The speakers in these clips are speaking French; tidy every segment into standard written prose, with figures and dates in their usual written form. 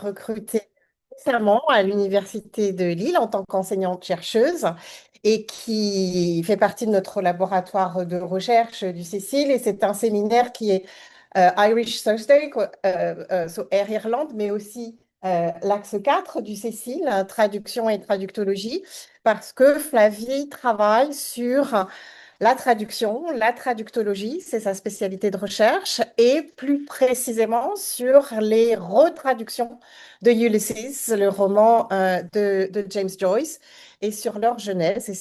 recrutée récemment à l'Université de Lille en tant qu'enseignante-chercheuse et qui fait partie de notre laboratoire de recherche du Cécile. Et c'est un séminaire qui est Irish Thursday, quoi, so Air Irlande, mais aussi l'axe 4 du Cécile, traduction et traductologie, parce que Flavie travaille sur la traductologie, c'est sa spécialité de recherche, et plus précisément sur les retraductions de Ulysses, le roman de James Joyce, et sur leur jeunesse. Et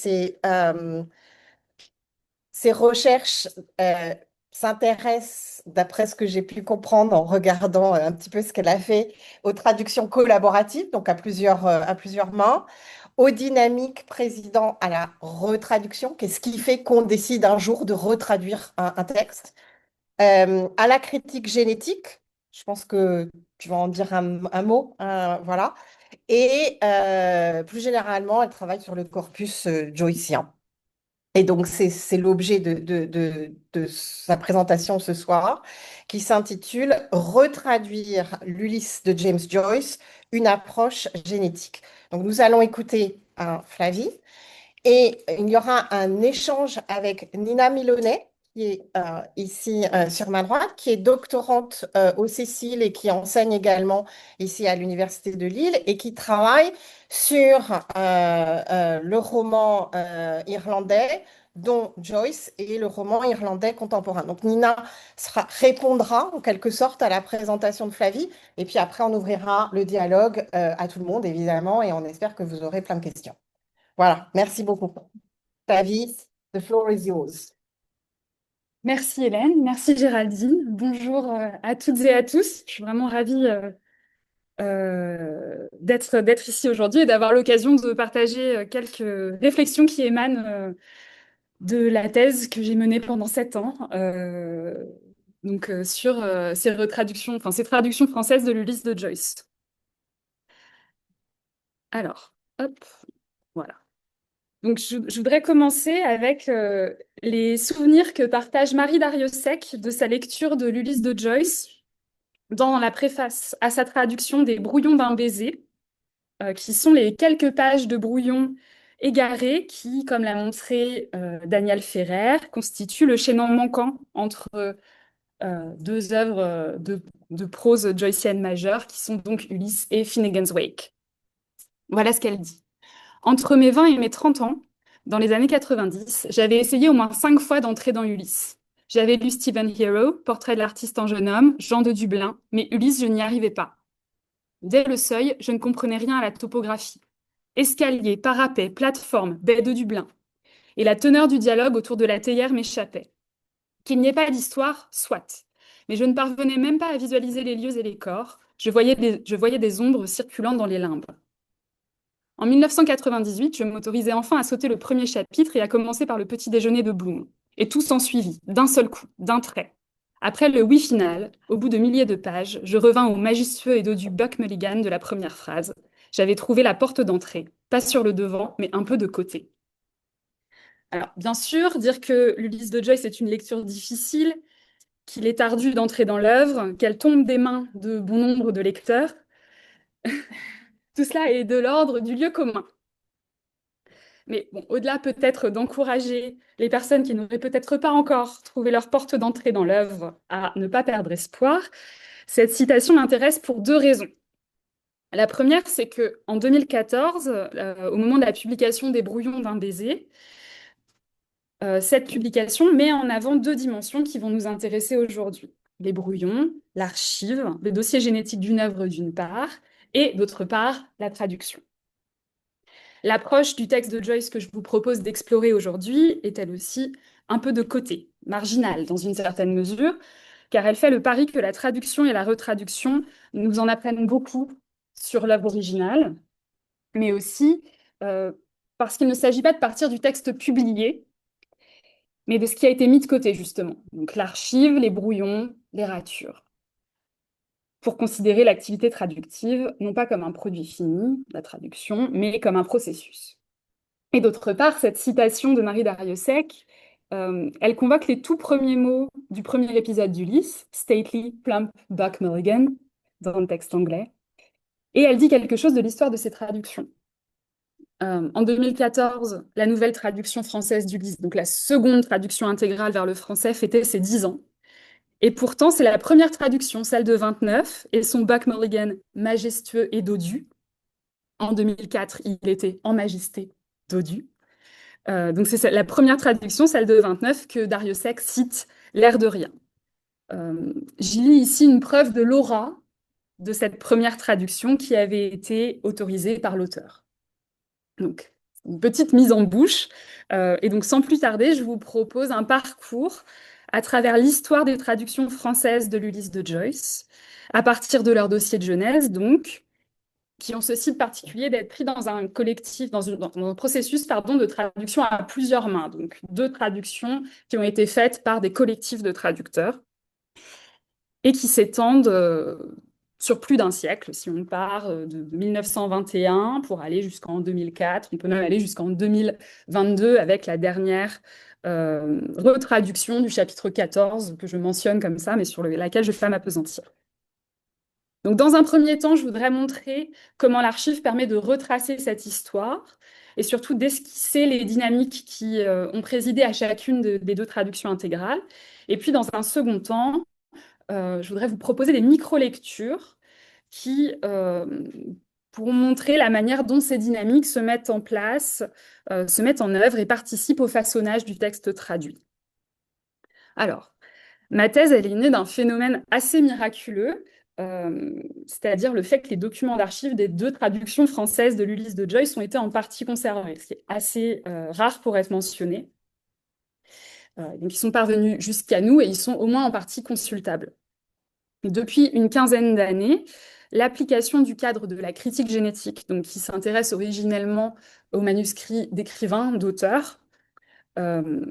ces recherches s'intéressent, d'après ce que j'ai pu comprendre en regardant un petit peu ce qu'elle a fait, aux traductions collaboratives, donc à plusieurs mains, aux dynamiques président à la retraduction, qu'est-ce qui fait qu'on décide un jour de retraduire un texte, à la critique génétique, je pense que tu vas en dire un mot, voilà, et plus généralement, elle travaille sur le corpus joycien. Et donc, c'est l'objet de sa présentation ce soir, qui s'intitule Retraduire l'Ulysse de James Joyce, une approche génétique. Donc, nous allons écouter Flavie et il y aura un échange avec Nina Milonet, qui est ici sur ma droite, qui est doctorante au Cécile et qui enseigne également ici à l'Université de Lille et qui travaille sur le roman irlandais dont Joyce est le roman irlandais contemporain. Donc Nina répondra en quelque sorte à la présentation de Flavie et puis après on ouvrira le dialogue à tout le monde évidemment et on espère que vous aurez plein de questions. Voilà, merci beaucoup. Flavie, the floor is yours. Merci Hélène, merci Géraldine. Bonjour à toutes et à tous. Je suis vraiment ravie d'être ici aujourd'hui et d'avoir l'occasion de partager quelques réflexions qui émanent de la thèse que j'ai menée pendant 7 ans, sur ces retraductions, enfin ces traductions françaises de l'Ulysse de Joyce. Alors, hop, voilà. Donc, je voudrais commencer avec les souvenirs que partage Marie Dariussec de sa lecture de l'Ulysse de Joyce dans la préface à sa traduction des Brouillons d'un baiser, qui sont les quelques pages de brouillons égarés qui, comme l'a montré Daniel Ferrer, constituent le chaînon manquant entre deux œuvres de prose joycienne majeure, qui sont donc Ulysse et Finnegan's Wake. Voilà ce qu'elle dit. Entre mes 20 et mes 30 ans, dans les années 90, j'avais essayé au moins 5 fois d'entrer dans Ulysse. J'avais lu Stephen Hero, Portrait de l'artiste en jeune homme, Jean de Dublin, mais Ulysse, je n'y arrivais pas. Dès le seuil, je ne comprenais rien à la topographie. Escalier, parapet, plateforme, baie de Dublin. Et la teneur du dialogue autour de la théière m'échappait. Qu'il n'y ait pas d'histoire, soit. Mais je ne parvenais même pas à visualiser les lieux et les corps. Je voyais des ombres circulant dans les limbes. En 1998, je m'autorisais enfin à sauter le premier chapitre et à commencer par le petit déjeuner de Bloom. Et tout s'ensuivit, d'un seul coup, d'un trait. Après le oui final, au bout de milliers de pages, je revins au majestueux et dodu Buck Mulligan de la première phrase. J'avais trouvé la porte d'entrée, pas sur le devant, mais un peu de côté. Alors, bien sûr, dire que l'Ulysse de Joyce est une lecture difficile, qu'il est ardu d'entrer dans l'œuvre, qu'elle tombe des mains de bon nombre de lecteurs, tout cela est de l'ordre du lieu commun. Mais bon, au-delà peut-être d'encourager les personnes qui n'auraient peut-être pas encore trouvé leur porte d'entrée dans l'œuvre à ne pas perdre espoir, cette citation m'intéresse pour deux raisons. La première, c'est que en 2014, au moment de la publication des Brouillons d'un baiser, cette publication met en avant deux dimensions qui vont nous intéresser aujourd'hui. Les brouillons, l'archive, le dossier génétique d'une œuvre d'une part, et d'autre part, la traduction. L'approche du texte de Joyce que je vous propose d'explorer aujourd'hui est elle aussi un peu de côté, marginale dans une certaine mesure, car elle fait le pari que la traduction et la retraduction nous en apprennent beaucoup sur l'œuvre originale, mais aussi parce qu'il ne s'agit pas de partir du texte publié, mais de ce qui a été mis de côté justement. Donc l'archive, les brouillons, les ratures, pour considérer l'activité traductive non pas comme un produit fini, la traduction, mais comme un processus. Et d'autre part, cette citation de Marie Dariussec, elle convoque les tout premiers mots du premier épisode d'Ulysse, Stately, Plump, Buck Mulligan, dans le texte anglais. Et elle dit quelque chose de l'histoire de ces traductions. En 2014, la nouvelle traduction française d'Ulysse, donc la seconde traduction intégrale vers le français, fêtait ses 10 ans. Et pourtant, c'est la première traduction, celle de 29, et son Buck Mulligan majestueux et dodu. En 2004, il était en majesté dodu. Donc c'est la première traduction, celle de 29, que Dariussec cite l'air de rien. J'y lis ici une preuve de l'aura de cette première traduction qui avait été autorisée par l'auteur. Donc, une petite mise en bouche. Et donc, sans plus tarder, je vous propose un parcours à travers l'histoire des traductions françaises de l'Ulysse de Joyce, à partir de leur dossier de genèse, donc, qui ont ceci de particulier d'être pris dans un collectif, dans un processus, pardon, de traduction à plusieurs mains. Donc, deux traductions qui ont été faites par des collectifs de traducteurs et qui s'étendent sur plus d'un siècle. Si on part de 1921 pour aller jusqu'en 2004, on peut même aller jusqu'en 2022 avec la dernière retraduction du chapitre 14 que je mentionne comme ça, mais sur laquelle je vais pas m'appesantir. Donc, dans un premier temps, je voudrais montrer comment l'archive permet de retracer cette histoire et surtout d'esquisser les dynamiques qui ont présidé à chacune des deux traductions intégrales. Et puis, dans un second temps, je voudrais vous proposer des micro-lectures qui pourront montrer la manière dont ces dynamiques se mettent en place, se mettent en œuvre et participent au façonnage du texte traduit. Alors, ma thèse, elle est née d'un phénomène assez miraculeux, c'est-à-dire le fait que les documents d'archives des deux traductions françaises de l'Ulysse de Joyce ont été en partie conservés, ce qui est assez rare pour être mentionné. Donc, ils sont parvenus jusqu'à nous et ils sont au moins en partie consultables. Depuis une quinzaine d'années, l'application du cadre de la critique génétique, donc qui s'intéresse originellement aux manuscrits d'écrivains, d'auteurs, euh,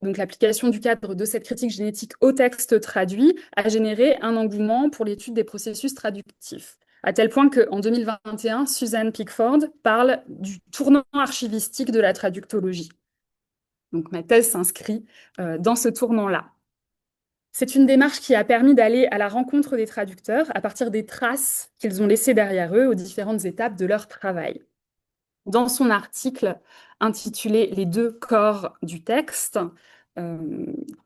donc l'application du cadre de cette critique génétique au texte traduit a généré un engouement pour l'étude des processus traductifs, à tel point qu'en 2021, Suzanne Pickford parle du tournant archivistique de la traductologie. Donc ma thèse s'inscrit dans ce tournant-là. C'est une démarche qui a permis d'aller à la rencontre des traducteurs à partir des traces qu'ils ont laissées derrière eux aux différentes étapes de leur travail. Dans son article intitulé Les deux corps du texte,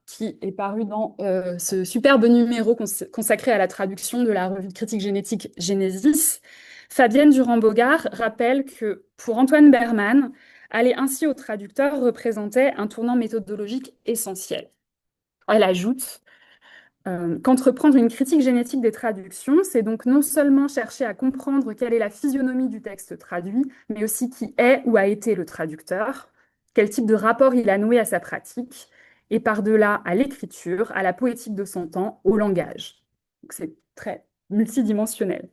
qui est paru dans ce superbe numéro consacré à la traduction de la revue de critique génétique Genesis, Fabienne Durand-Bogart rappelle que pour Antoine Berman, aller ainsi au traducteur représentait un tournant méthodologique essentiel. Elle ajoute qu'entreprendre une critique génétique des traductions, c'est donc non seulement chercher à comprendre quelle est la physionomie du texte traduit, mais aussi qui est ou a été le traducteur, quel type de rapport il a noué à sa pratique, et par-delà à l'écriture, à la poétique de son temps, au langage. Donc c'est très multidimensionnel.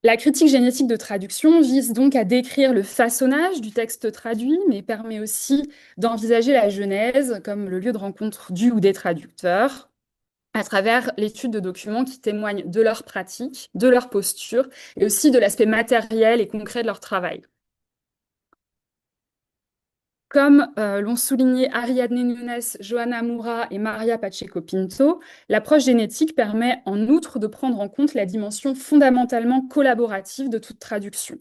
La critique génétique de traduction vise donc à décrire le façonnage du texte traduit, mais permet aussi d'envisager la genèse comme le lieu de rencontre du ou des traducteurs, à travers l'étude de documents qui témoignent de leur pratique, de leur posture, et aussi de l'aspect matériel et concret de leur travail. Comme l'ont souligné Ariadne Nunes, Johanna Moura et Maria Pacheco Pinto, l'approche génétique permet en outre de prendre en compte la dimension fondamentalement collaborative de toute traduction.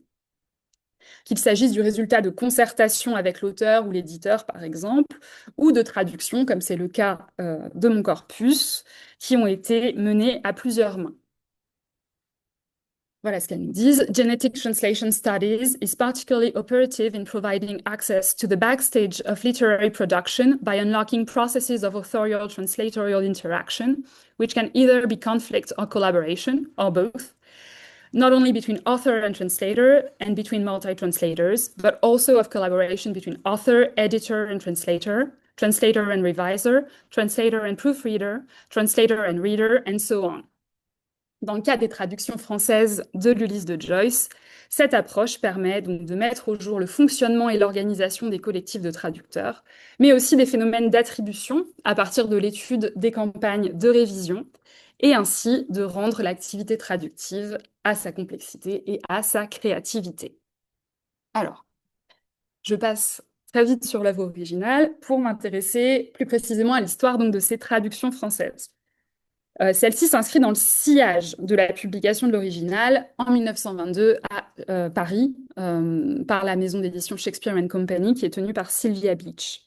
Qu'il s'agisse du résultat de concertation avec l'auteur ou l'éditeur, par exemple, ou de traductions, comme c'est le cas de mon corpus, qui ont été menées à plusieurs mains. Voilà ce qu'elles nous disent. Genetic Translation Studies is particularly operative in providing access to the backstage of literary production by unlocking processes of authorial translatorial interaction, which can either be conflict or collaboration, or both, not only between author and translator and between multi-translators, but also of collaboration between author, editor, and translator, translator and reviser, translator and proofreader, translator and reader, and so on. Dans le cas des traductions françaises de l'Ulysse de Joyce, cette approche permet donc de mettre au jour le fonctionnement et l'organisation des collectifs de traducteurs, mais aussi des phénomènes d'attribution à partir de l'étude des campagnes de révision, et ainsi de rendre l'activité traductive à sa complexité et à sa créativité. Alors, je passe très vite sur l'œuvre originale pour m'intéresser plus précisément à l'histoire donc de ces traductions françaises. Celle-ci s'inscrit dans le sillage de la publication de l'original en 1922 à Paris par la maison d'édition Shakespeare and Company qui est tenue par Sylvia Beach.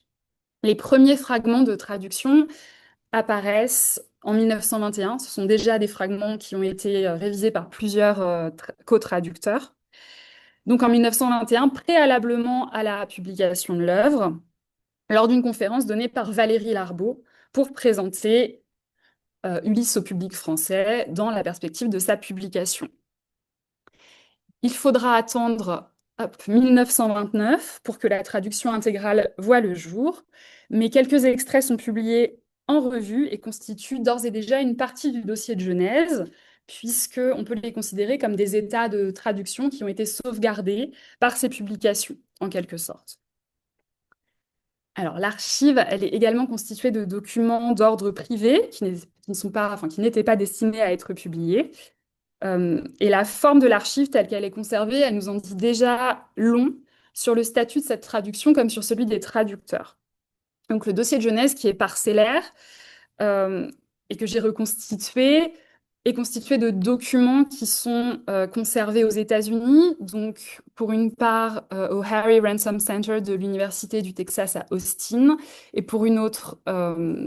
Les premiers fragments de traduction apparaissent en 1921. Ce sont déjà des fragments qui ont été révisés par plusieurs co-traducteurs. Donc en 1921, préalablement à la publication de l'œuvre, lors d'une conférence donnée par Valérie Larbaud pour présenter Ulysse au public français dans la perspective de sa publication. Il faudra attendre 1929 pour que la traduction intégrale voie le jour, mais quelques extraits sont publiés en revue et constituent d'ores et déjà une partie du dossier de Genèse, puisqu'on peut les considérer comme des états de traduction qui ont été sauvegardés par ces publications, en quelque sorte. Alors, l'archive, elle est également constituée de documents d'ordre privé qui n'étaient pas destinés à être publiés. Et la forme de l'archive telle qu'elle est conservée, elle nous en dit déjà long sur le statut de cette traduction comme sur celui des traducteurs. Donc, le dossier de Genèse, qui est parcellaire et que j'ai reconstitué, est constitué de documents qui sont conservés aux États-Unis, donc pour une part au Harry Ransom Center de l'Université du Texas à Austin, et pour une autre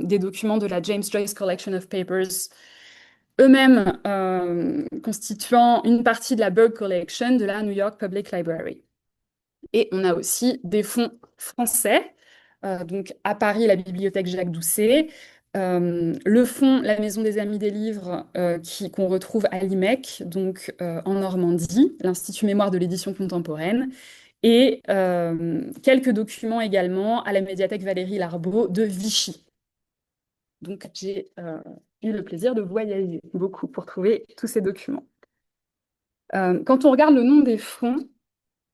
des documents de la James Joyce Collection of Papers, eux-mêmes constituant une partie de la Berg Collection de la New York Public Library. Et on a aussi des fonds français, donc à Paris, la bibliothèque Jacques Doucet, le fonds, la Maison des Amis des Livres, qu'on retrouve à l'IMEC, donc en Normandie, l'Institut Mémoire de l'édition contemporaine, et quelques documents également à la médiathèque Valérie Larbaud de Vichy. Donc j'ai eu le plaisir de voyager beaucoup pour trouver tous ces documents. Quand on regarde le nom des fonds,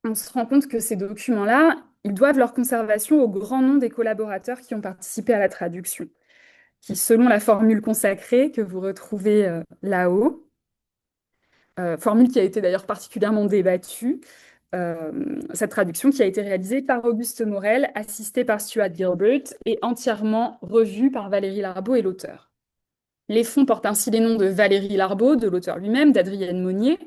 on se rend compte que ces documents-là, ils doivent leur conservation au grand nombre des collaborateurs qui ont participé à la traduction, qui, selon la formule consacrée que vous retrouvez là-haut, formule qui a été d'ailleurs particulièrement débattue, cette traduction qui a été réalisée par Auguste Morel, assistée par Stuart Gilbert et entièrement revue par Valérie Larbaud et l'auteur. Les fonds portent ainsi les noms de Valérie Larbaud, de l'auteur lui-même, d'Adrienne Monnier,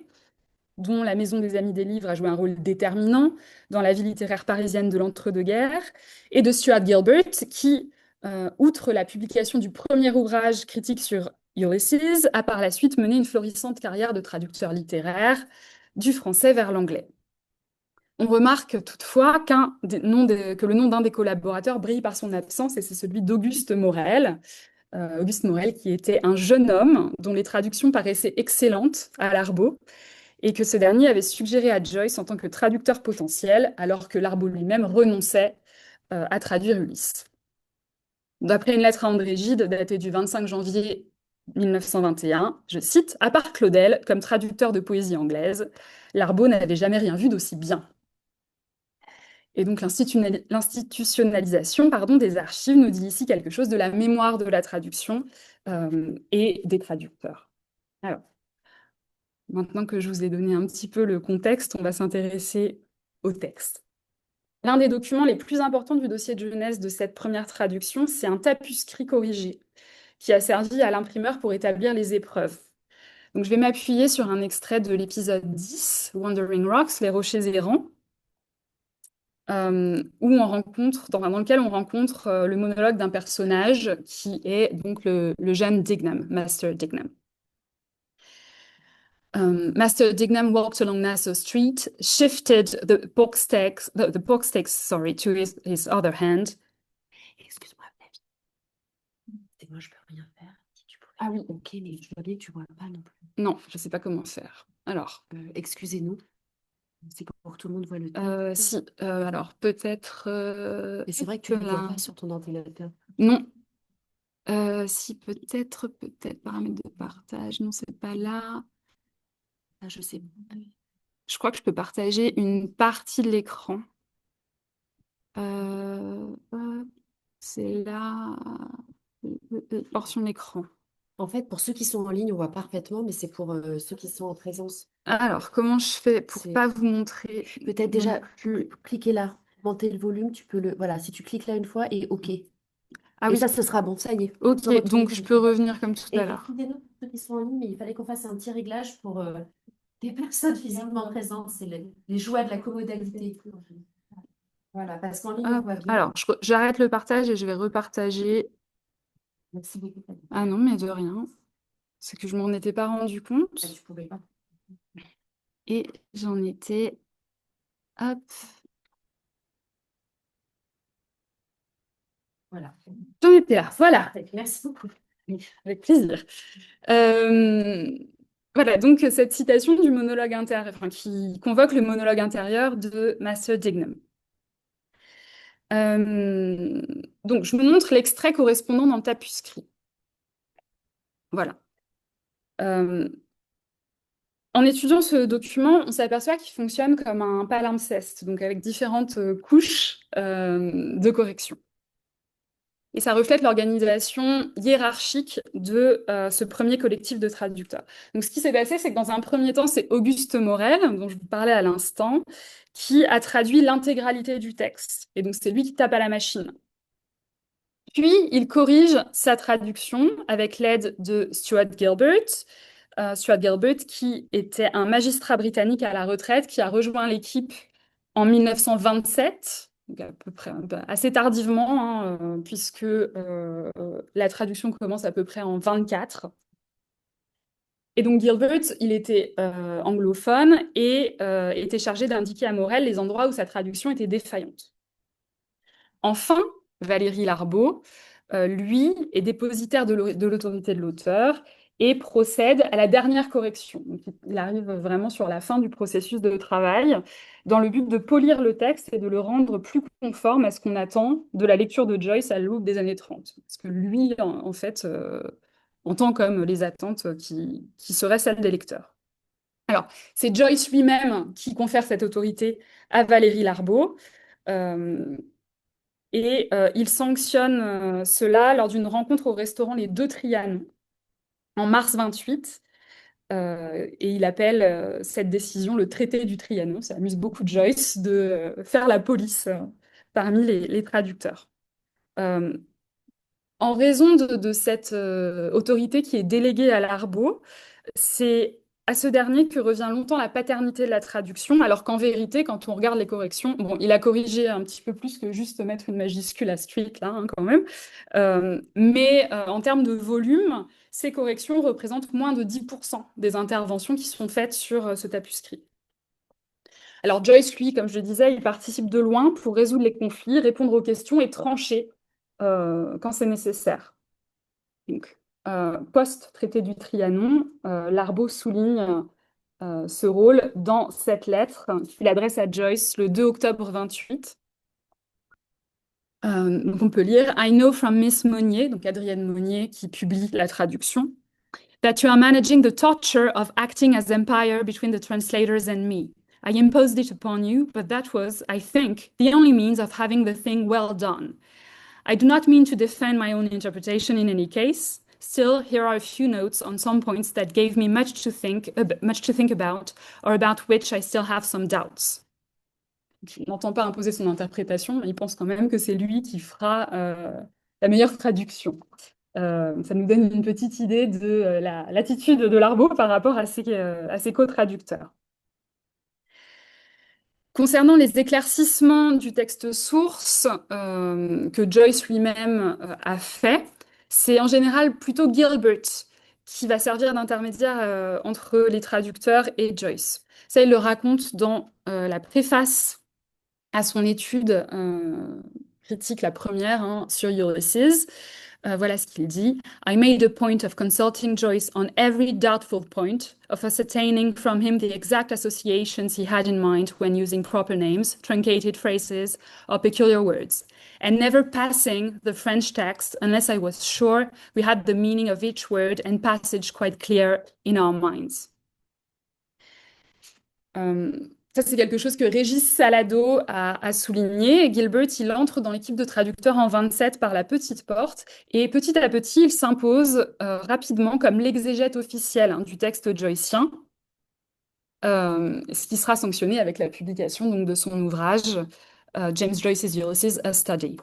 dont la Maison des Amis des Livres a joué un rôle déterminant dans la vie littéraire parisienne de l'entre-deux-guerres, et de Stuart Gilbert, qui, outre la publication du premier ouvrage critique sur Ulysses, a par la suite mené une florissante carrière de traducteur littéraire du français vers l'anglais. On remarque toutefois que le nom d'un des collaborateurs brille par son absence, et c'est celui d'Auguste Morel. Auguste Morel, qui était un jeune homme dont les traductions paraissaient excellentes à Larbaud, et que ce dernier avait suggéré à Joyce en tant que traducteur potentiel, alors que Larbaud lui-même renonçait à traduire Ulysse. D'après une lettre à André Gide, datée du 25 janvier 1921, je cite, « À part Claudel, comme traducteur de poésie anglaise, Larbaud n'avait jamais rien vu d'aussi bien. » Et donc l'institutionnalisation des archives nous dit ici quelque chose de la mémoire de la traduction et des traducteurs. Alors, maintenant que je vous ai donné un petit peu le contexte, on va s'intéresser au texte. L'un des documents les plus importants du dossier de Genèse de cette première traduction, c'est un tapuscrit corrigé qui a servi à l'imprimeur pour établir les épreuves. Donc, je vais m'appuyer sur un extrait de l'épisode 10, Wandering Rocks, les rochers errants, dans lequel on rencontre le monologue d'un personnage qui est donc le jeune Dignam, Master Dignam. Master Dignam walked along Nassau Street, shifted the box stakes, to his other hand. Excuse-moi, Flavie. C'est moi, je peux rien faire. Si tu pouvais. Ah oui. Ok, mais je vois bien que tu vois pas non plus. Non, je sais pas comment faire. Alors, excusez-nous. C'est pour que tout le monde voit le texte. Alors peut-être. Mais c'est vrai que tu ne le vois pas sur ton ordinateur. Non. Peut-être paramètres de partage. Non, c'est pas là. Ah, je sais. Je crois que je peux partager une partie de l'écran. C'est là. Portion d'écran. En fait, pour ceux qui sont en ligne, on voit parfaitement, mais c'est pour ceux qui sont en présence. Alors, comment je fais pour pas vous montrer? Peut-être déjà, cliquez là, monter le volume, tu peux le... Voilà, si tu cliques là une fois et OK. Ah Et oui, ça, ce sera bon, ça y est. On ok, peut retourner donc je peux revenir comme tout à Et l'heure. excusez-nous pour ceux qui sont en ligne, mais il fallait qu'on fasse un petit réglage pour les personnes physiquement présentes. C'est les joies de la commodalité. Voilà, parce qu'en ligne, on Hop, voit bien. alors, j'arrête le partage et je vais repartager. Merci beaucoup, Fanny. Ah non, mais de rien. C'est que je m'en étais pas rendu Ah, compte. tu pouvais pas. Et j'en étais... Hop. Voilà. J'en étais là. Voilà. Merci beaucoup. Avec plaisir. Euh, Voilà, donc cette citation du monologue intérieur, enfin, qui convoque le monologue intérieur de Master Dignam. Euh, donc, je vous montre l'extrait correspondant dans le tapuscrit. Voilà. Euh, En étudiant ce document, on s'aperçoit qu'il fonctionne comme un palimpseste, donc avec différentes couches de correction. Et ça reflète l'organisation hiérarchique de ce premier collectif de traducteurs. Donc, ce qui s'est passé, c'est que dans un premier temps, c'est Auguste Morel, dont je vous parlais à l'instant, qui a traduit l'intégralité du texte. Et donc, c'est lui qui tape à la machine. Puis, il corrige sa traduction avec l'aide de Stuart Gilbert. Stuart Gilbert, qui était un magistrat britannique à la retraite, qui a rejoint l'équipe en 1927, donc à peu près, assez tardivement, hein, puisque la traduction commence à peu près en 24. Et donc Gilbert, il était anglophone et était chargé d'indiquer à Morel les endroits où sa traduction était défaillante. Enfin, Valérie Larbaud, lui, est dépositaire de l'autorité de l'auteur et procède à la dernière correction. Donc, il arrive vraiment sur la fin du processus de travail dans le but de polir le texte et de le rendre plus conforme à ce qu'on attend de la lecture de Joyce à l'aube des années 30. Parce que lui, en fait, entend comme les attentes qui seraient celles des lecteurs. Alors, c'est Joyce lui-même qui confère cette autorité à Valérie Larbaud. Euh, et il sanctionne cela lors d'une rencontre au restaurant Les Deux Trianons en mars 28. Et il appelle cette décision le traité du Trianon. Ça amuse beaucoup Joyce de faire la police parmi les traducteurs. Euh, En raison de cette autorité qui est déléguée à Larbaud, c'est à ce dernier que revient longtemps la paternité de la traduction, alors qu'en vérité, quand on regarde les corrections, bon, il a corrigé un petit peu plus que juste mettre une majuscule à street, là, hein, quand même. Mais en termes de volume, ces corrections représentent moins de 10% des interventions qui sont faites sur ce tapuscrit. Alors Joyce, lui, comme je le disais, il participe de loin pour résoudre les conflits, répondre aux questions et trancher quand c'est nécessaire. Donc, post-traité du Trianon, Larbaud souligne ce rôle dans cette lettre qu'il adresse à Joyce le 2 octobre 28. Donc on peut lire I know from Miss Monnier, donc Adrienne Monnier qui publie la traduction, that you are managing the torture of acting as empire between the translators and me. I imposed it upon you, but that was, I think, the only means of having the thing well done. I do not mean to defend my own interpretation in any case. Still, here are a few notes on some points that gave me much to think about, or about which I still have some doubts. Il n'entend pas imposer son interprétation, mais il pense quand même que c'est lui qui fera la meilleure traduction. Ça nous donne une petite idée de l'attitude de Larbaud par rapport à ses co-traducteurs. Concernant les éclaircissements du texte source que Joyce lui-même a fait, c'est en général plutôt Gilbert qui va servir d'intermédiaire entre les traducteurs et Joyce. Ça, il le raconte dans la préface à son étude critique, la première, hein, sur Ulysses. Voilà ce qu'il dit. I made a point of consulting Joyce on every doubtful point, of ascertaining from him the exact associations he had in mind when using proper names, truncated phrases, or peculiar words, and never passing the French text unless I was sure we had the meaning of each word and passage quite clear in our minds. Ça, c'est quelque chose que Régis Salado a souligné. Gilbert, il entre dans l'équipe de traducteurs en 27 par la petite porte et petit à petit, il s'impose rapidement comme l'exégète officiel hein, du texte joycien, ce qui sera sanctionné avec la publication donc, de son ouvrage James Joyce's Ulysses, A Study.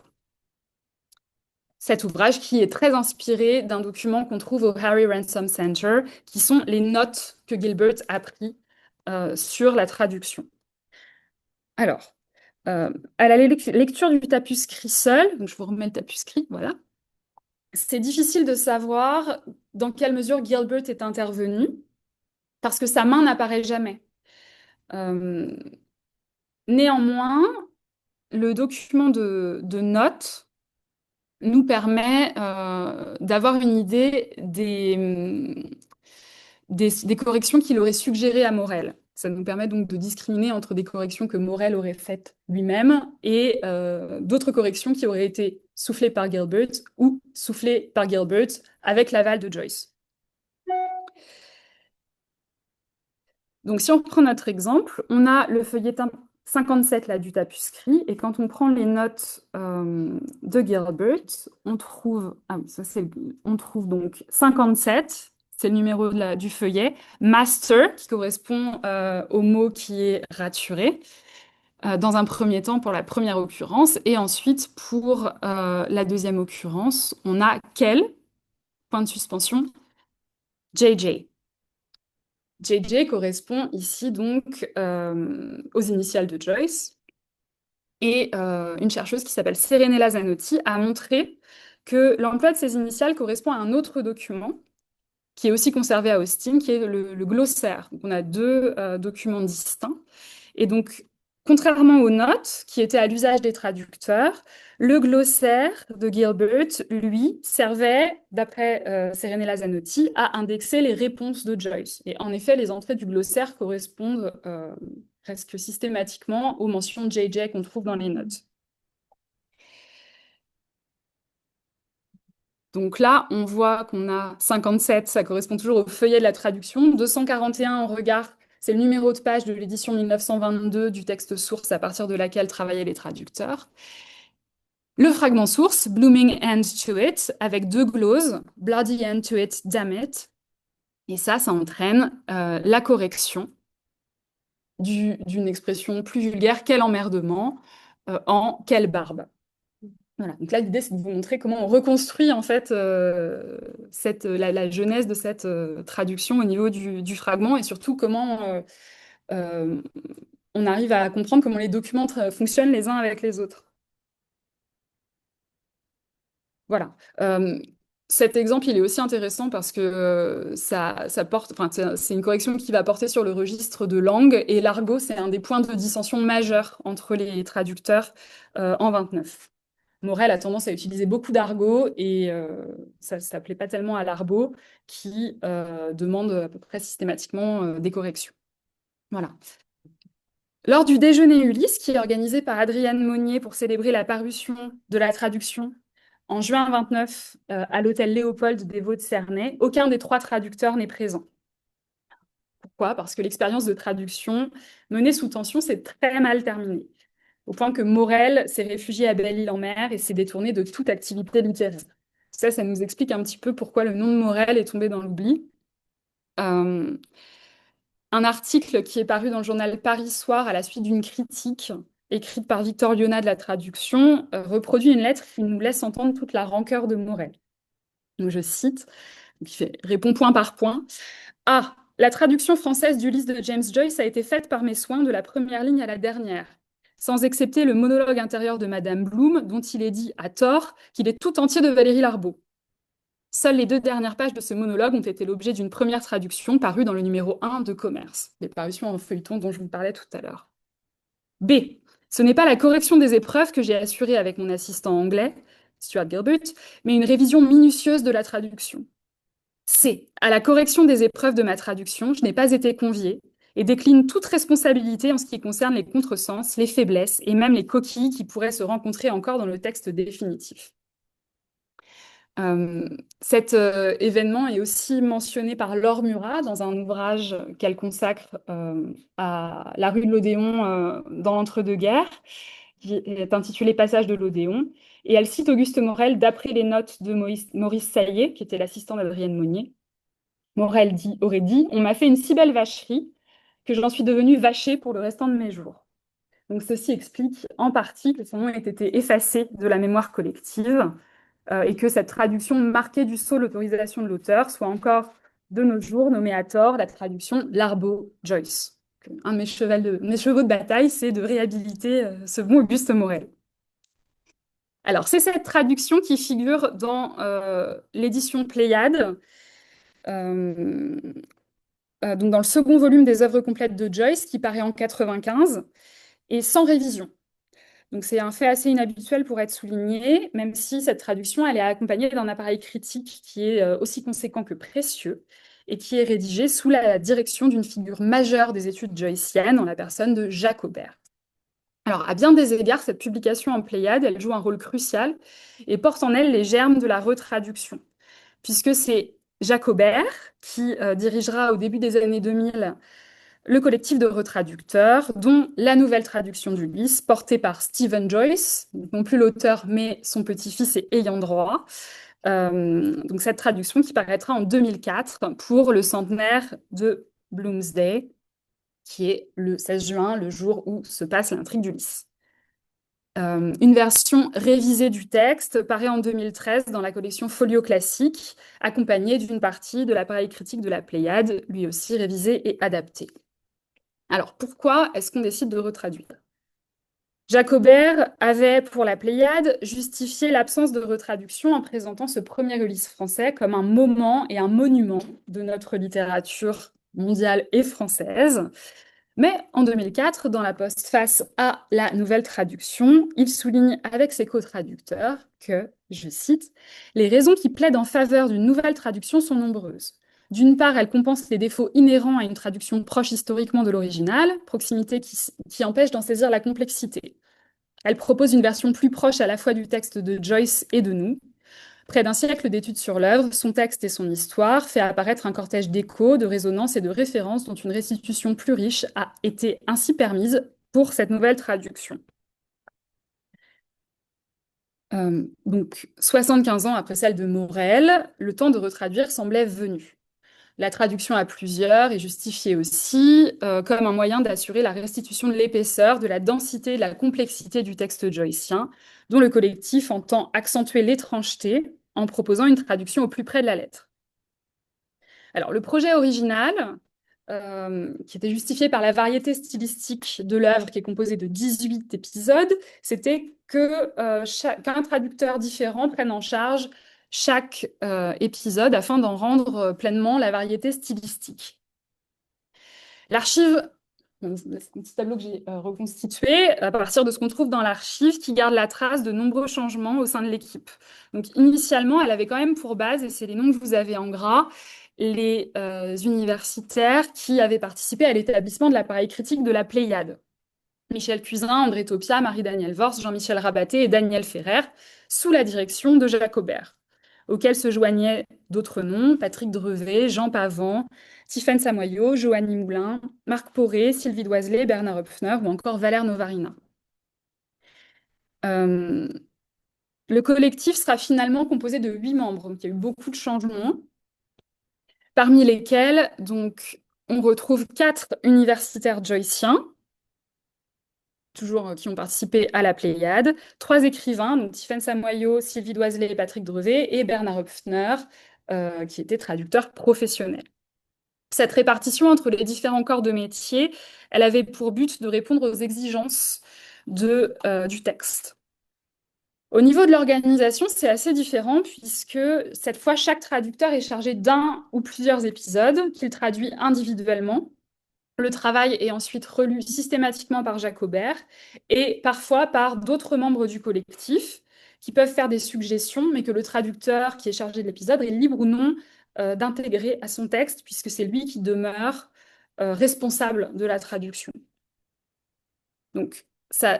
cet ouvrage qui est très inspiré d'un document qu'on trouve au Harry Ransom Center, qui sont les notes que Gilbert a prises sur la traduction. Alors, à la lecture du tapuscrit seul, donc je vous remets le tapuscrit, voilà, c'est difficile de savoir dans quelle mesure Gilbert est intervenu, parce que sa main n'apparaît jamais. Néanmoins, le document de notes nous permet d'avoir une idée des corrections qu'il aurait suggérées à Morel. Ça nous permet donc de discriminer entre des corrections que Morel aurait faites lui-même et d'autres corrections qui auraient été soufflées par Gilbert ou soufflées par Gilbert avec l'aval de Joyce. Donc si on reprend notre exemple, on a le feuilleton 57 là, du tapuscrit, et quand on prend les notes de Gilbert, on trouve, on trouve donc 57, c'est le numéro du feuillet, master, qui correspond au mot qui est raturé, dans un premier temps pour la première occurrence, et ensuite pour la deuxième occurrence, on a quel, point de suspension, JJ. JJ correspond ici donc aux initiales de Joyce. Et une chercheuse qui s'appelle Serenella Zanotti a montré que l'emploi de ces initiales correspond à un autre document qui est aussi conservé à Austin, qui est le glossaire. Donc on a deux documents distincts. Et donc, contrairement aux notes qui étaient à l'usage des traducteurs, le glossaire de Gilbert, lui, servait, d'après Serenella Zanotti, à indexer les réponses de Joyce. Et en effet, les entrées du glossaire correspondent presque systématiquement aux mentions JJ qu'on trouve dans les notes. Donc là, on voit qu'on a 57, ça correspond toujours au feuillet de la traduction. 241, on regarde, c'est le numéro de page de l'édition 1922 du texte source à partir de laquelle travaillaient les traducteurs. Le fragment source, Blooming End to It, avec deux gloses, Bloody End to It, Damn It. Et ça entraîne la correction d'une expression plus vulgaire, quel emmerdement, en quelle barbe. Voilà. Donc là, l'idée, c'est de vous montrer comment on reconstruit en fait la genèse de cette traduction au niveau du fragment et surtout comment on arrive à comprendre comment les documents fonctionnent les uns avec les autres. Voilà. Cet exemple, il est aussi intéressant parce que ça porte, enfin, c'est une correction qui va porter sur le registre de langue et l'argot, c'est un des points de dissension majeurs entre les traducteurs en 29. Morel a tendance à utiliser beaucoup d'argot et ça ne plaît pas tellement à l'argot qui demande à peu près systématiquement des corrections. Voilà. Lors du déjeuner Ulysse, qui est organisé par Adrienne Monnier pour célébrer la parution de la traduction en juin 29 à l'hôtel Léopold des Vaux de Cernay, aucun des trois traducteurs n'est présent. Pourquoi? Parce que l'expérience de traduction menée sous tension s'est très mal terminée, au point que Morel s'est réfugié à Belle-Île-en-Mer et s'est détourné de toute activité littéraire. Ça nous explique un petit peu pourquoi le nom de Morel est tombé dans l'oubli. Un article qui est paru dans le journal Paris Soir à la suite d'une critique écrite par Victor Liona de la traduction reproduit une lettre qui nous laisse entendre toute la rancœur de Morel. Donc je cite, il répond point par point. « Ah, la traduction française d'Ulysse de James Joyce a été faite par mes soins de la première ligne à la dernière, sans excepter le monologue intérieur de Madame Bloom, dont il est dit, à tort, qu'il est tout entier de Valérie Larbaud. Seules les deux dernières pages de ce monologue ont été l'objet d'une première traduction parue dans le numéro 1 de Commerce, les parutions en feuilleton dont je vous parlais tout à l'heure. B. Ce n'est pas la correction des épreuves que j'ai assurée avec mon assistant anglais, Stuart Gilbert, mais une révision minutieuse de la traduction. C. À la correction des épreuves de ma traduction, je n'ai pas été conviée et décline toute responsabilité en ce qui concerne les contresens, les faiblesses et même les coquilles qui pourraient se rencontrer encore dans le texte définitif. Cet événement est aussi mentionné par Laure Murat dans un ouvrage qu'elle consacre à la rue de l'Odéon dans l'entre-deux-guerres, qui est intitulé Passage de l'Odéon. Et elle cite Auguste Morel d'après les notes de Maurice Saillet, qui était l'assistant d'Adrienne Monnier. Morel aurait dit « On m'a fait une si belle vacherie que j'en suis devenue vachée pour le restant de mes jours ». Donc ceci explique en partie que son nom ait été effacé de la mémoire collective. et que cette traduction marquée du sceau l'autorisation de l'auteur soit encore de nos jours nommée à tort la traduction Larbo-Joyce. Un de mes chevaux de bataille, c'est de réhabiliter ce bon Auguste Morel. Alors, c'est cette traduction qui figure dans l'édition Pléiade, donc dans le second volume des œuvres complètes de Joyce, qui paraît en 95, et sans révision. Donc c'est un fait assez inhabituel pour être souligné, même si cette traduction elle est accompagnée d'un appareil critique qui est aussi conséquent que précieux, et qui est rédigé sous la direction d'une figure majeure des études joyciennes, en la personne de Jacques Aubert. Alors, à bien des égards, cette publication en Pléiade, elle joue un rôle crucial et porte en elle les germes de la retraduction, puisque c'est Jacques Aubert qui dirigera au début des années 2000 le collectif de retraducteurs, dont la nouvelle traduction d'Ulysse, portée par Stephen Joyce, non plus l'auteur, mais son petit-fils et ayant droit. Donc cette traduction qui paraîtra en 2004 pour le centenaire de Bloomsday, qui est le 16 juin, le jour où se passe l'intrigue d'Ulysse. Une version révisée du texte paraît en 2013 dans la collection Folio Classique, accompagnée d'une partie de l'appareil critique de la Pléiade, lui aussi révisé et adapté. Alors, pourquoi est-ce qu'on décide de retraduire? Jacques Aubert avait, pour la Pléiade, justifié l'absence de retraduction en présentant ce premier Ulysse français comme un moment et un monument de notre littérature mondiale et française. Mais en 2004, dans la postface à la nouvelle traduction, il souligne avec ses co-traducteurs que, je cite, « Les raisons qui plaident en faveur d'une nouvelle traduction sont nombreuses. D'une part, elle compense les défauts inhérents à une traduction proche historiquement de l'original, proximité qui empêche d'en saisir la complexité. Elle propose une version plus proche à la fois du texte de Joyce et de nous. Près d'un siècle d'études sur l'œuvre, son texte et son histoire fait apparaître un cortège d'échos, de résonances et de références dont une restitution plus riche a été ainsi permise pour cette nouvelle traduction. » Donc, 75 ans après celle de Morel, le temps de retraduire semblait venu. La traduction à plusieurs est justifiée aussi comme un moyen d'assurer la restitution de l'épaisseur, de la densité et de la complexité du texte joycien, dont le collectif entend accentuer l'étrangeté en proposant une traduction au plus près de la lettre. Alors, le projet original, qui était justifié par la variété stylistique de l'œuvre, qui est composée de 18 épisodes, c'était qu'un traducteur différent prenne en charge chaque épisode afin d'en rendre pleinement la variété stylistique. L'archive, c'est un petit tableau que j'ai reconstitué à partir de ce qu'on trouve dans l'archive qui garde la trace de nombreux changements au sein de l'équipe. Donc initialement, elle avait quand même pour base, et c'est les noms que vous avez en gras, les universitaires qui avaient participé à l'établissement de l'appareil critique de la Pléiade. Michel Cuisin, André Topia, Marie-Danielle Vorst, Jean-Michel Rabaté et Daniel Ferrer, sous la direction de Jacques Aubert, auxquels se joignaient d'autres noms, Patrick Drevet, Jean Pavant, Tiffaine Samoyau, Joanny Moulin, Marc Poré, Sylvie Doiselet, Bernard Höpfner ou encore Valère Novarina. Le collectif sera finalement composé de 8 membres, donc il y a eu beaucoup de changements, parmi lesquels donc, on retrouve 4 universitaires joyciens, toujours qui ont participé à la Pléiade, 3 écrivains, donc Tiffaine Samoyau, Sylvie Doiselet et Patrick Drevet, et Bernard Höpfner, qui était traducteur professionnel. Cette répartition entre les différents corps de métier, elle avait pour but de répondre aux exigences du texte. Au niveau de l'organisation, c'est assez différent puisque cette fois, chaque traducteur est chargé d'un ou plusieurs épisodes qu'il traduit individuellement. Le travail est ensuite relu systématiquement par Jacques Aubert et parfois par d'autres membres du collectif qui peuvent faire des suggestions, mais que le traducteur qui est chargé de l'épisode est libre ou non d'intégrer à son texte, puisque c'est lui qui demeure responsable de la traduction. Donc, ça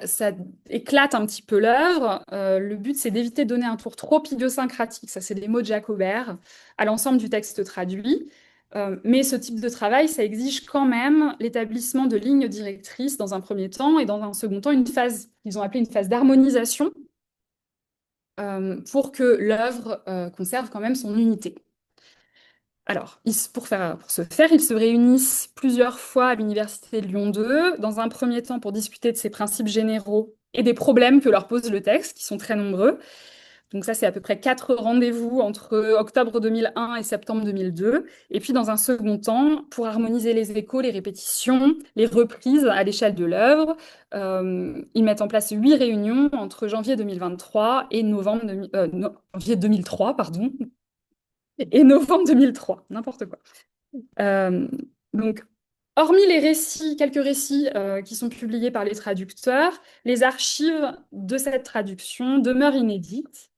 éclate un petit peu l'œuvre. Le but, c'est d'éviter de donner un tour trop idiosyncratique, ça c'est des mots de Jacques Aubert, à l'ensemble du texte traduit. Mais ce type de travail, ça exige quand même l'établissement de lignes directrices dans un premier temps et dans un second temps, une phase qu'ils ont appelée une phase d'harmonisation pour que l'œuvre conserve quand même son unité. Alors, pour ce faire, ils se réunissent plusieurs fois à l'Université de Lyon 2, dans un premier temps pour discuter de ces principes généraux et des problèmes que leur pose le texte, qui sont très nombreux. Donc ça, c'est à peu près 4 rendez-vous entre octobre 2001 et septembre 2002. Et puis, dans un second temps, pour harmoniser les échos, les répétitions, les reprises à l'échelle de l'œuvre, ils mettent en place 8 réunions entre janvier 2023 et janvier 2003, pardon, et novembre 2003, n'importe quoi. Euh, donc, hormis les récits, quelques récits qui sont publiés par les traducteurs, les archives de cette traduction demeurent inédites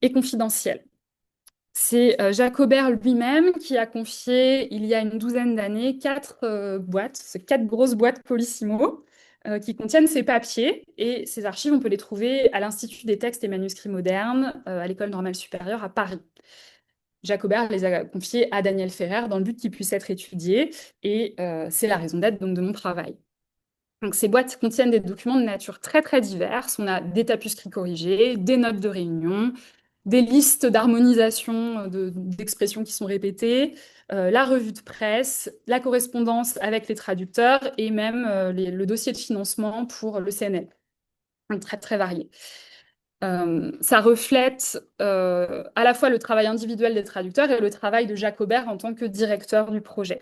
et confidentielles. C'est Jacobert lui-même qui a confié, il y a une douzaine d'années, 4 boîtes, ces 4 grosses boîtes Colissimo, qui contiennent ces papiers. Et ces archives, on peut les trouver à l'Institut des textes et manuscrits modernes, à l'École normale supérieure à Paris. Jacobert les a confiés à Daniel Ferrer dans le but qu'ils puissent être étudiés. Et c'est la raison d'être donc de mon travail. Donc, ces boîtes contiennent des documents de nature très, très diverses. On a des tapuscrits corrigés, des notes de réunion, des listes d'harmonisation d'expressions qui sont répétées, la revue de presse, la correspondance avec les traducteurs et même le dossier de financement pour le CNL. Donc, très, très varié. Ça reflète à la fois le travail individuel des traducteurs et le travail de Jacobert en tant que directeur du projet.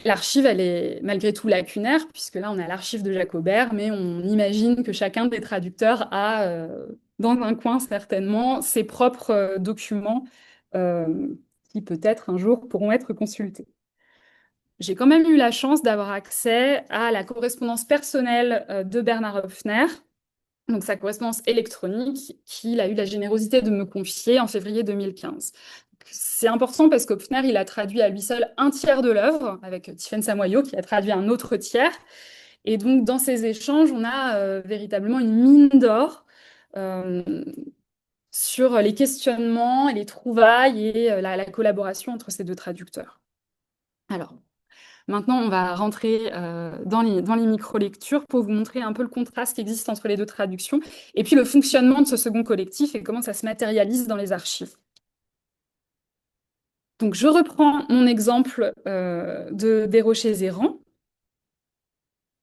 L'archive, elle est malgré tout lacunaire, puisque là, on a l'archive de Jacobert, mais on imagine que chacun des traducteurs a, dans un coin certainement, ses propres documents qui peut-être un jour pourront être consultés. J'ai quand même eu la chance d'avoir accès à la correspondance personnelle de Bernard Höpfner, donc sa correspondance électronique, qu'il a eu la générosité de me confier en février 2015. C'est important parce qu'Höpfner, il a traduit à lui seul un tiers de l'œuvre, avec Tiffaine Samoyo qui a traduit un autre tiers. Et donc, dans ces échanges, on a véritablement une mine d'or sur les questionnements et les trouvailles et la collaboration entre ces deux traducteurs. Alors, maintenant, on va rentrer dans les micro-lectures pour vous montrer un peu le contraste qui existe entre les deux traductions et puis le fonctionnement de ce second collectif et comment ça se matérialise dans les archives. Donc, je reprends mon exemple de Des Rochers errants.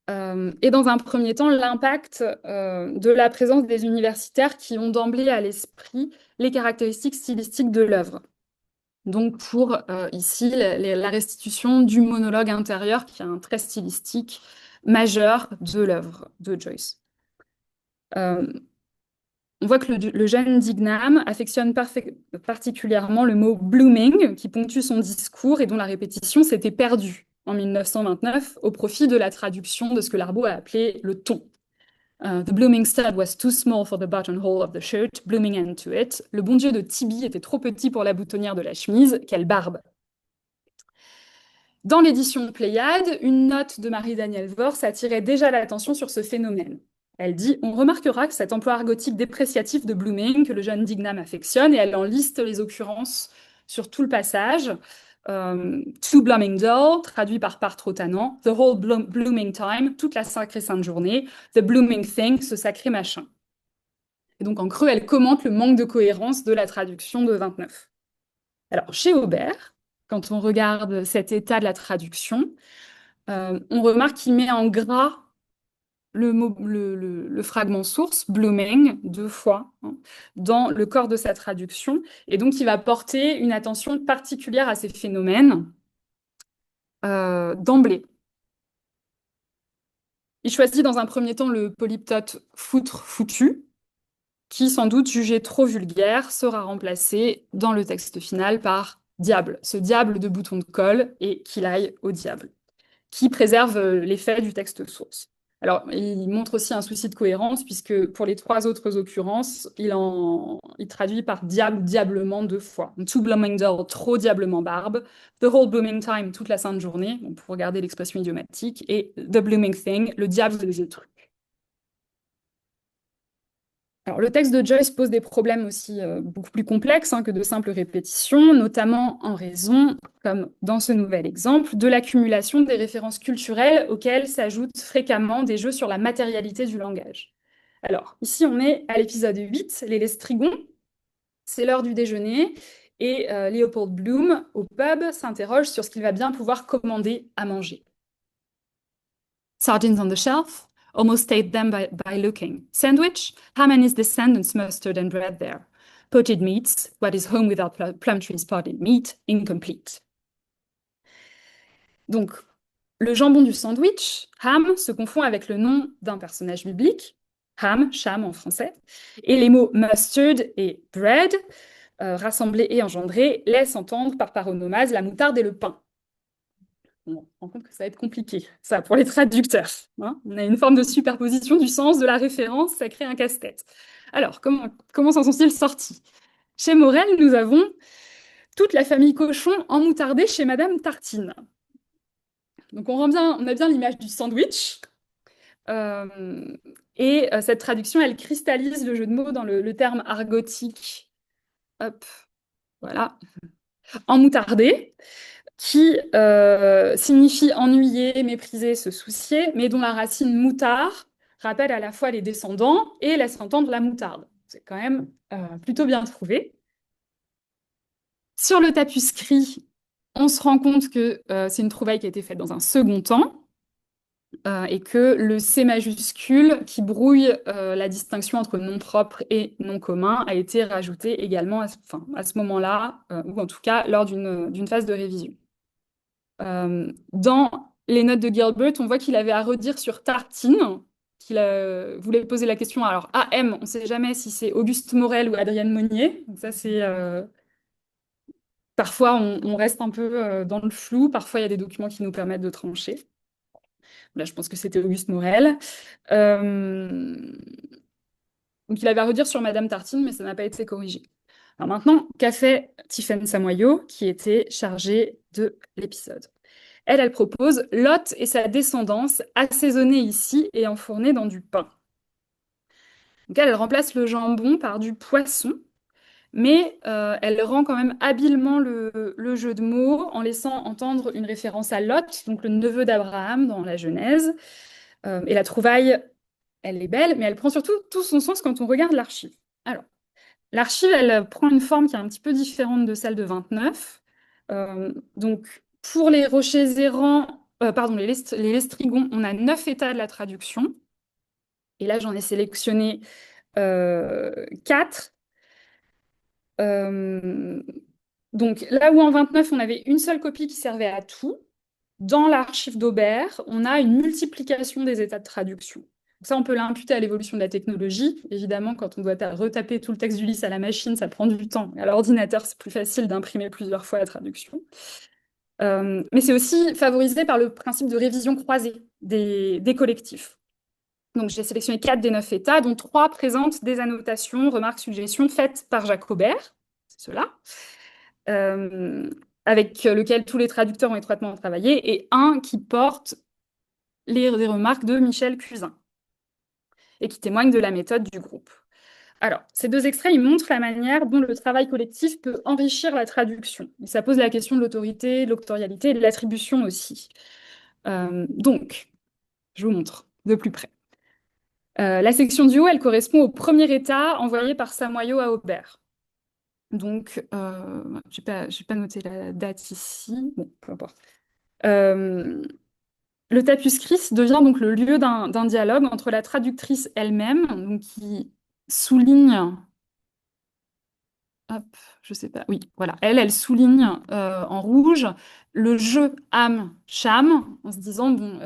Et dans un premier temps, l'impact de la présence des universitaires qui ont d'emblée à l'esprit les caractéristiques stylistiques de l'œuvre. Donc, pour ici, la restitution du monologue intérieur, qui est un trait stylistique majeur de l'œuvre de Joyce. On voit que le jeune Dignam affectionne particulièrement le mot blooming, qui ponctue son discours et dont la répétition s'était perdue en 1929 au profit de la traduction de ce que Larbaud a appelé le ton. The blooming stud was too small for the buttonhole of the shirt, blooming into it. Le bon Dieu de Tibi était trop petit pour la boutonnière de la chemise. Quelle barbe! Dans l'édition Pléiade, une note de Marie-Danielle Worth attirait déjà l'attention sur ce phénomène. Elle dit « On remarquera que cet emploi argotique dépréciatif de blooming que le jeune Dignam affectionne, et elle en liste les occurrences sur tout le passage. To blooming dull, traduit par trop tannant. The whole blooming time, toute la sacrée sainte journée. The blooming thing, ce sacré machin. » Et donc en creux, elle commente le manque de cohérence de la traduction de 29. Alors chez Aubert, quand on regarde cet état de la traduction, on remarque qu'il met en gras le fragment source, blooming, 2 fois, hein, dans le corps de sa traduction. Et donc, il va porter une attention particulière à ces phénomènes d'emblée. Il choisit dans un premier temps le polyptote foutre, foutu, qui, sans doute jugé trop vulgaire, sera remplacé dans le texte final par diable, ce diable de bouton de colle, et qu'il aille au diable, qui préserve l'effet du texte source. Alors, il montre aussi un souci de cohérence, puisque pour les 3 autres occurrences, il traduit par diable, diablement 2 fois. To blooming dull, trop diablement barbe. The whole blooming time, toute la sainte journée, pour regarder l'expression idiomatique. Et the blooming thing, le diable des trucs. Alors, le texte de Joyce pose des problèmes aussi beaucoup plus complexes que de simples répétitions, notamment en raison, comme dans ce nouvel exemple, de l'accumulation des références culturelles auxquelles s'ajoutent fréquemment des jeux sur la matérialité du langage. Alors, ici, on est à l'épisode 8, les Lestrigons, c'est l'heure du déjeuner, et Leopold Bloom, au pub, s'interroge sur ce qu'il va bien pouvoir commander à manger. Sardines on the shelf? almost state them by looking. Sandwich, ham and its descendants, mustard and bread there. Potted meats, what is home without plum trees, potted meat, incomplete. Donc, le jambon du sandwich, ham, se confond avec le nom d'un personnage biblique, Ham, Cham en français, et les mots mustard et bread, rassemblés et engendrés, laissent entendre par paronomase la moutarde et le pain. On se rend compte que ça va être compliqué, ça, pour les traducteurs. Hein. On a une forme de superposition du sens, de la référence, ça crée un casse-tête. Alors, comment s'en sont-ils sortis? Chez Morel, nous avons toute la famille cochon emmoutardée chez Madame Tartine. Donc on a bien l'image du sandwich. Cette traduction, elle cristallise le jeu de mots dans le terme argotique. Hop, voilà. Emmoutarder, qui signifie ennuyer, mépriser, se soucier, mais dont la racine moutard rappelle à la fois les descendants et laisse entendre la moutarde. C'est quand même plutôt bien trouvé. Sur le tapuscrit, on se rend compte que c'est une trouvaille qui a été faite dans un second temps et que le C majuscule qui brouille la distinction entre nom propre et nom commun a été rajouté également à ce moment-là, ou en tout cas lors d'une phase de révision. Dans les notes de Gilbert, on voit qu'il avait à redire sur tartine, qu'il voulait poser la question. Alors, AM, on ne sait jamais si c'est Auguste Morel ou Adrienne Monnier. Donc ça, c'est... Parfois, on reste un peu dans le flou. Parfois, il y a des documents qui nous permettent de trancher. Là, je pense que c'était Auguste Morel. Donc, il avait à redire sur Madame Tartine, mais ça n'a pas été corrigé. Alors maintenant, qu'a fait Tiffaine Samoyau, qui était chargée de l'épisode? Elle propose Lot et sa descendance assaisonnés ici et enfournés dans du pain. Donc elle remplace le jambon par du poisson, mais elle rend quand même habilement le jeu de mots en laissant entendre une référence à Lot, donc le neveu d'Abraham dans la Genèse. Et la trouvaille, elle est belle, mais elle prend surtout tout son sens quand on regarde l'archive. Alors, l'archive, elle prend une forme qui est un petit peu différente de celle de 29. Donc, pour les rochers errants, les lestrigons, on a 9 états de la traduction. Et là, j'en ai sélectionné 4. Donc, là où en 29, on avait une seule copie qui servait à tout, dans l'archive d'Aubert, on a une multiplication des états de traduction. Ça, on peut l'imputer à l'évolution de la technologie. Évidemment, quand on doit retaper tout le texte d'Ulysse à la machine, ça prend du temps. À l'ordinateur, c'est plus facile d'imprimer plusieurs fois la traduction. Mais c'est aussi favorisé par le principe de révision croisée des collectifs. Donc, j'ai sélectionné 4 des 9 états, dont 3 présentent des annotations, remarques, suggestions faites par Jacques Aubert, c'est cela, avec lequel tous les traducteurs ont étroitement travaillé, et un qui porte les remarques de Michel Cusin et qui témoigne de la méthode du groupe. Alors, ces 2 extraits, ils montrent la manière dont le travail collectif peut enrichir la traduction. Et ça pose la question de l'autorité, de l'auctorialité et de l'attribution aussi. Donc, je vous montre de plus près. La section du haut, elle correspond au premier état envoyé par Samoyau à Aubert. Donc, je n'ai pas noté la date ici. Bon, peu importe. Le tapuscrit devient donc le lieu d'un dialogue entre la traductrice elle-même, donc qui souligne... Hop, je sais pas. Oui, voilà. Elle souligne en rouge le jeu âme-cham, en se disant, bon,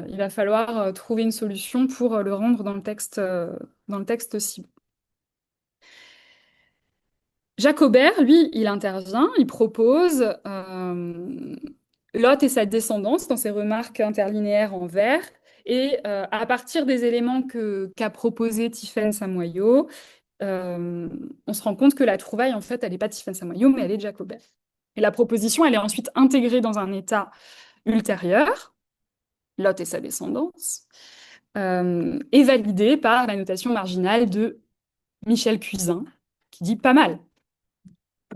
il va falloir trouver une solution pour le rendre dans le texte cible. Jacques Aubert, lui, il intervient, il propose Lot et sa descendance dans ses remarques interlinéaires en vers, et à partir des éléments qu'a proposé Tiffaine Samoyau, on se rend compte que la trouvaille, en fait, elle n'est pas de Tiffaine Samoyau, mais elle est de Jacques Aubert. Et la proposition, elle est ensuite intégrée dans un état ultérieur, Lot et sa descendance, et validée par la notation marginale de Michel Cusin, qui dit pas mal,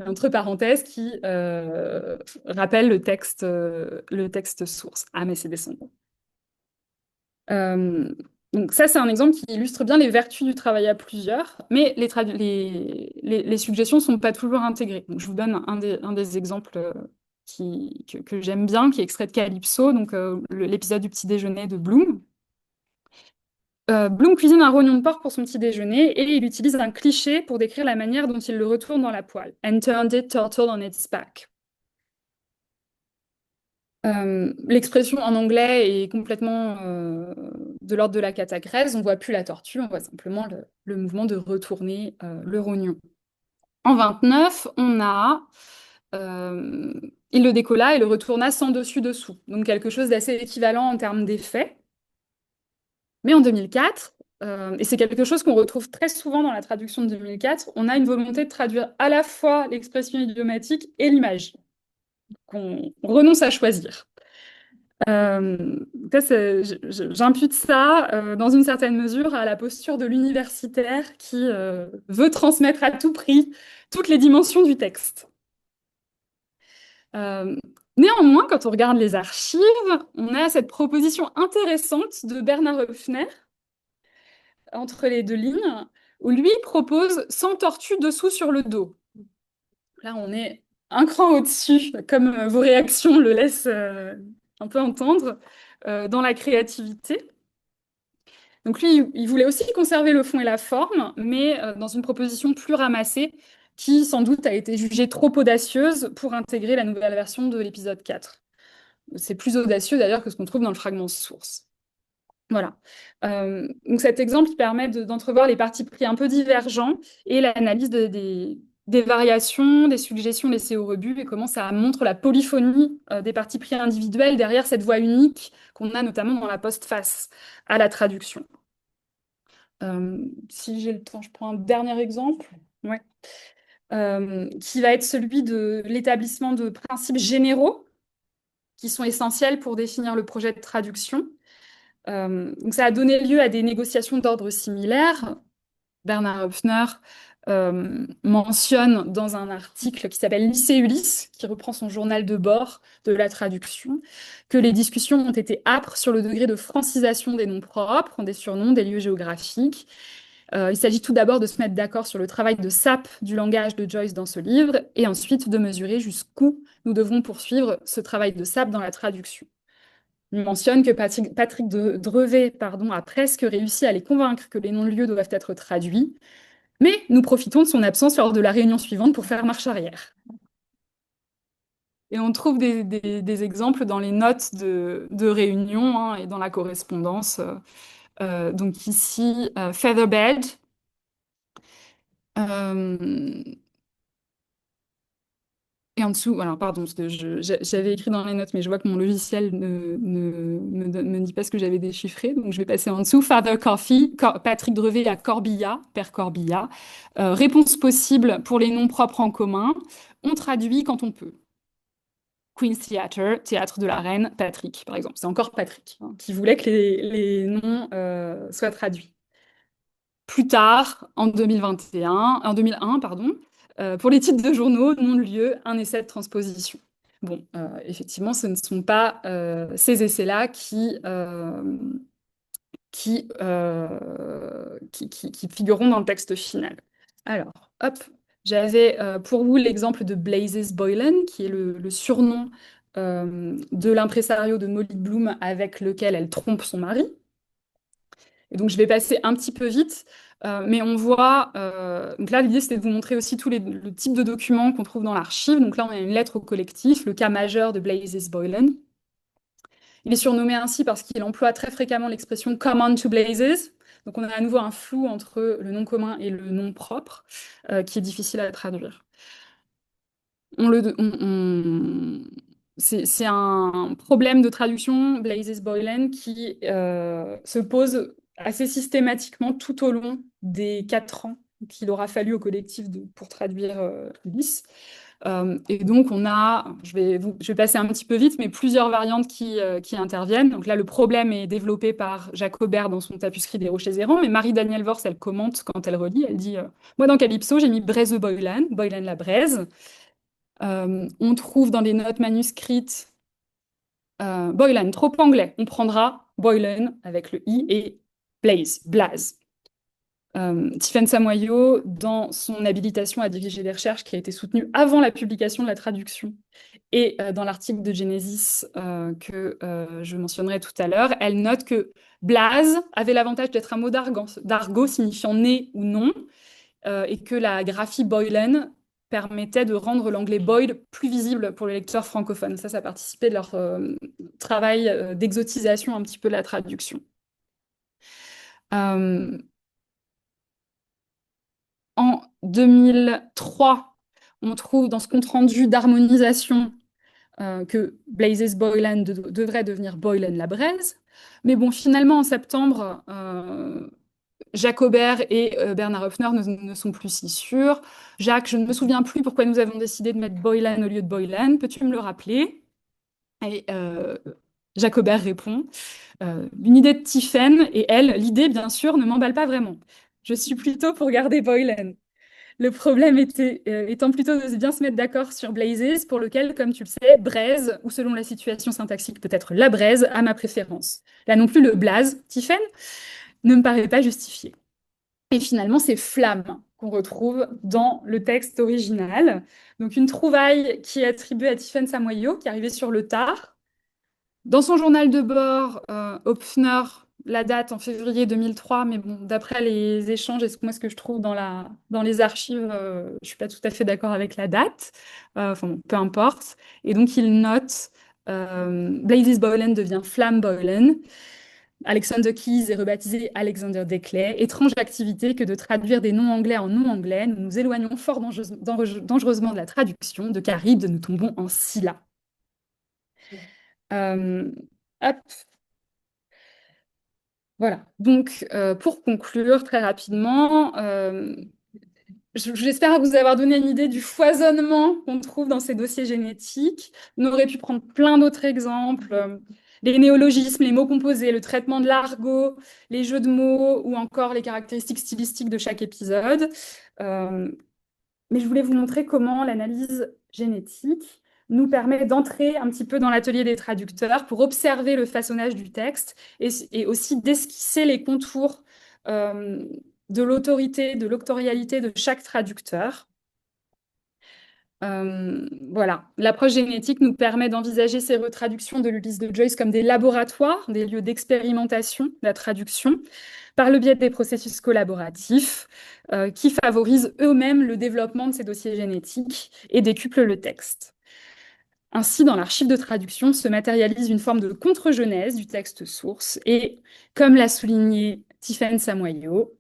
entre parenthèses, qui rappelle le texte source. Ah, mais c'est descendant. Donc ça, c'est un exemple qui illustre bien les vertus du travail à plusieurs, mais les suggestions ne sont pas toujours intégrées. Donc, je vous donne un des exemples que j'aime bien, qui est extrait de Calypso, donc l'épisode du petit déjeuner de Bloom. Bloom cuisine un rognon de porc pour son petit déjeuner et il utilise un cliché pour décrire la manière dont il le retourne dans la poêle. And turned it turtle on its back. L'expression en anglais est complètement de l'ordre de la catagrèse. On voit plus la tortue, on voit simplement le mouvement de retourner le rognon. En 29, on a il le décolla et le retourna sans dessus-dessous. Donc quelque chose d'assez équivalent en termes d'effet. Mais en 2004, et c'est quelque chose qu'on retrouve très souvent dans la traduction de 2004, on a une volonté de traduire à la fois l'expression idiomatique et l'image, qu'on renonce à choisir. J'impute ça, dans une certaine mesure, à la posture de l'universitaire qui veut transmettre à tout prix toutes les dimensions du texte. Néanmoins, quand on regarde les archives, on a cette proposition intéressante de Bernard Höpfner, entre les deux lignes, où lui propose 100 tortues dessous sur le dos. Là, on est un cran au-dessus, comme vos réactions le laissent un peu entendre, dans la créativité. Donc lui, il voulait aussi conserver le fond et la forme, mais dans une proposition plus ramassée, qui sans doute a été jugée trop audacieuse pour intégrer la nouvelle version de l'épisode 4. C'est plus audacieux d'ailleurs que ce qu'on trouve dans le fragment source. Voilà. Donc cet exemple permet d'entrevoir les partis pris un peu divergents et l'analyse des variations, des suggestions laissées au rebut et comment ça montre la polyphonie des partis pris individuels derrière cette voix unique qu'on a notamment dans la postface à la traduction. Si j'ai le temps, je prends un dernier exemple. Ouais. Qui va être celui de l'établissement de principes généraux qui sont essentiels pour définir le projet de traduction. Donc ça a donné lieu à des négociations d'ordre similaire. Bernard Höpfner mentionne dans un article qui s'appelle Lycée Ulysse, qui reprend son journal de bord de la traduction, que les discussions ont été âpres sur le degré de francisation des noms propres, des surnoms, des lieux géographiques. Il s'agit tout d'abord de se mettre d'accord sur le travail de sape du langage de Joyce dans ce livre, et ensuite de mesurer jusqu'où nous devrons poursuivre ce travail de sape dans la traduction. Il mentionne que Patrick Drevet a presque réussi à les convaincre que les noms de lieux doivent être traduits, mais nous profitons de son absence lors de la réunion suivante pour faire marche arrière. Et on trouve des exemples dans les notes de réunion hein, et dans la correspondance. Donc ici, Featherbed. Et en dessous, alors pardon, parce que j'avais écrit dans les notes, mais je vois que mon logiciel ne me dit pas ce que j'avais déchiffré, donc je vais passer en dessous. Father Coffee, Patrick Drevet à Corbilla, Père Corbilla. Réponse possible pour les noms propres en commun. On traduit quand on peut. Queen's Theatre, Théâtre de la Reine, Patrick, par exemple. C'est encore Patrick hein, qui voulait que les noms soient traduits. Plus tard, en 2001, pardon, pour les titres de journaux, nom de lieu, un essai de transposition. Bon, effectivement, ce ne sont pas ces essais-là qui figureront dans le texte final. Alors, hop, j'avais pour vous l'exemple de Blazes Boylan, qui est le surnom de l'impresario de Molly Bloom avec lequel elle trompe son mari. Et donc, je vais passer un petit peu vite, mais on voit... donc là, l'idée, c'était de vous montrer aussi le type de documents qu'on trouve dans l'archive. Donc là, on a une lettre au collectif, le cas majeur de Blazes Boylan. Il est surnommé ainsi parce qu'il emploie très fréquemment l'expression «come on to Blazes». Donc on a à nouveau un flou entre le nom commun et le nom propre, qui est difficile à traduire. C'est un problème de traduction, Blazes Boylan, qui se pose assez systématiquement tout au long des 4 ans qu'il aura fallu au collectif pour traduire Ulysse. Et donc, on a, je vais passer un petit peu vite, mais plusieurs variantes qui interviennent. Donc là, le problème est développé par Jacobert dans son Tapuscrit des Rochers errants, mais Marie-Danielle Vors, elle commente quand elle relit, elle dit moi, dans Calypso, j'ai mis Braise Boylan, Boylan la braise. On trouve dans les notes manuscrites Boylan, trop anglais, on prendra Boylan avec le i et Blaze, Blaze. Tiffaine Samoyo, dans son habilitation à diriger des recherches qui a été soutenue avant la publication de la traduction et dans l'article de Genesis que je mentionnerai tout à l'heure, elle note que blaze avait l'avantage d'être un mot d'argot signifiant né ou non, et que la graphie Boylan permettait de rendre l'anglais Boyd plus visible pour les lecteurs francophones. Ça participait de leur travail d'exotisation un petit peu de la traduction. Euh, En 2003, on trouve dans ce compte-rendu d'harmonisation que Blazes Boylan devrait devenir Boylan la Braise. Mais bon, finalement, en septembre, Jacques Aubert et Bernard Höpfner ne sont plus si sûrs. Jacques, je ne me souviens plus pourquoi nous avons décidé de mettre Boylan au lieu de Boylan. Peux-tu me le rappeler? Et Jacques Aubert répond, une idée de Tiphaine, et elle, l'idée, bien sûr, ne m'emballe pas vraiment. Je suis plutôt pour garder Boylan. Le problème étant plutôt de bien se mettre d'accord sur Blazes, pour lequel, comme tu le sais, Braise, ou selon la situation syntaxique, peut-être la Braise, a ma préférence. Là non plus, le blaze, Tiphaine, ne me paraît pas justifié. Et finalement, c'est Flamme qu'on retrouve dans le texte original. Donc une trouvaille qui est attribuée à Tiffaine Samoyo, qui est arrivée sur le tard. Dans son journal de bord, Hopfner la date en février 2003, mais bon, d'après les échanges et moi, ce que je trouve dans les archives, je ne suis pas tout à fait d'accord avec la date. Enfin, bon, peu importe. Et donc, il note Blazes Boylan devient Flamme Boylan. Alexander Keys est rebaptisé Alexander Declay. Étrange activité que de traduire des noms anglais en noms anglais. Nous nous éloignons fort dangereusement de la traduction. De Charybde, nous tombons en Scylla. Euh, hop. Voilà. Donc, pour conclure très rapidement, j'espère vous avoir donné une idée du foisonnement qu'on trouve dans ces dossiers génétiques. On aurait pu prendre plein d'autres exemples, les néologismes, les mots composés, le traitement de l'argot, les jeux de mots ou encore les caractéristiques stylistiques de chaque épisode. Euh, mais je voulais vous montrer comment l'analyse génétique nous permet d'entrer un petit peu dans l'atelier des traducteurs pour observer le façonnage du texte et aussi d'esquisser les contours euh, de l'autorité, de l'octorialité de chaque traducteur. Voilà, l'approche génétique nous permet d'envisager ces retraductions de l'Ulysse de Joyce comme des laboratoires, des lieux d'expérimentation de la traduction, par le biais des processus collaboratifs qui favorisent eux-mêmes le développement de ces dossiers génétiques et décuplent le texte. Ainsi, dans l'archive de traduction se matérialise une forme de contre-genèse du texte source et, comme l'a souligné Tiffaine Samoyo,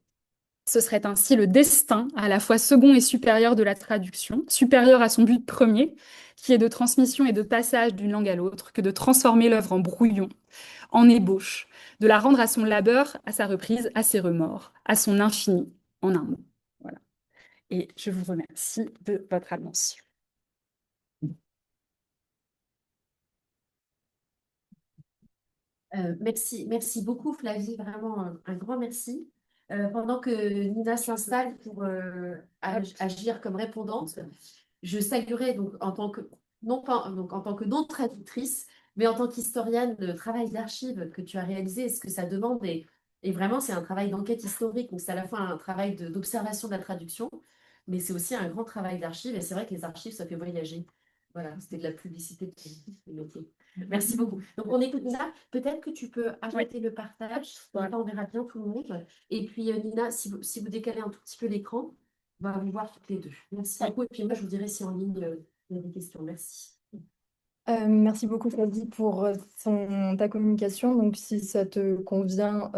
ce serait ainsi le destin à la fois second et supérieur de la traduction, supérieur à son but premier, qui est de transmission et de passage d'une langue à l'autre, que de transformer l'œuvre en brouillon, en ébauche, de la rendre à son labeur, à sa reprise, à ses remords, à son infini, en un mot. Voilà. Et je vous remercie de votre attention. Merci beaucoup Flavie, vraiment un grand merci. Pendant que Nina s'installe pour agir comme répondante, je saluerai donc en tant que non pas donc en tant que non traductrice, mais en tant qu'historienne, le travail d'archive que tu as réalisé et ce que ça demande et vraiment c'est un travail d'enquête historique, donc c'est à la fois un travail d'observation de la traduction, mais c'est aussi un grand travail d'archive et c'est vrai que les archives ça fait voyager. Voilà, c'était de la publicité de métier. Merci beaucoup. Donc, on écoute Nina. Peut-être que tu peux arrêter le partage. Voilà. On verra bien tout le monde. Et puis, Nina, si vous décalez un tout petit peu l'écran, on va vous voir toutes les deux. Merci beaucoup. Et puis, moi, je vous dirai si en ligne, il y a des questions. Merci. Merci beaucoup Flavie pour ta communication. Donc si ça te convient,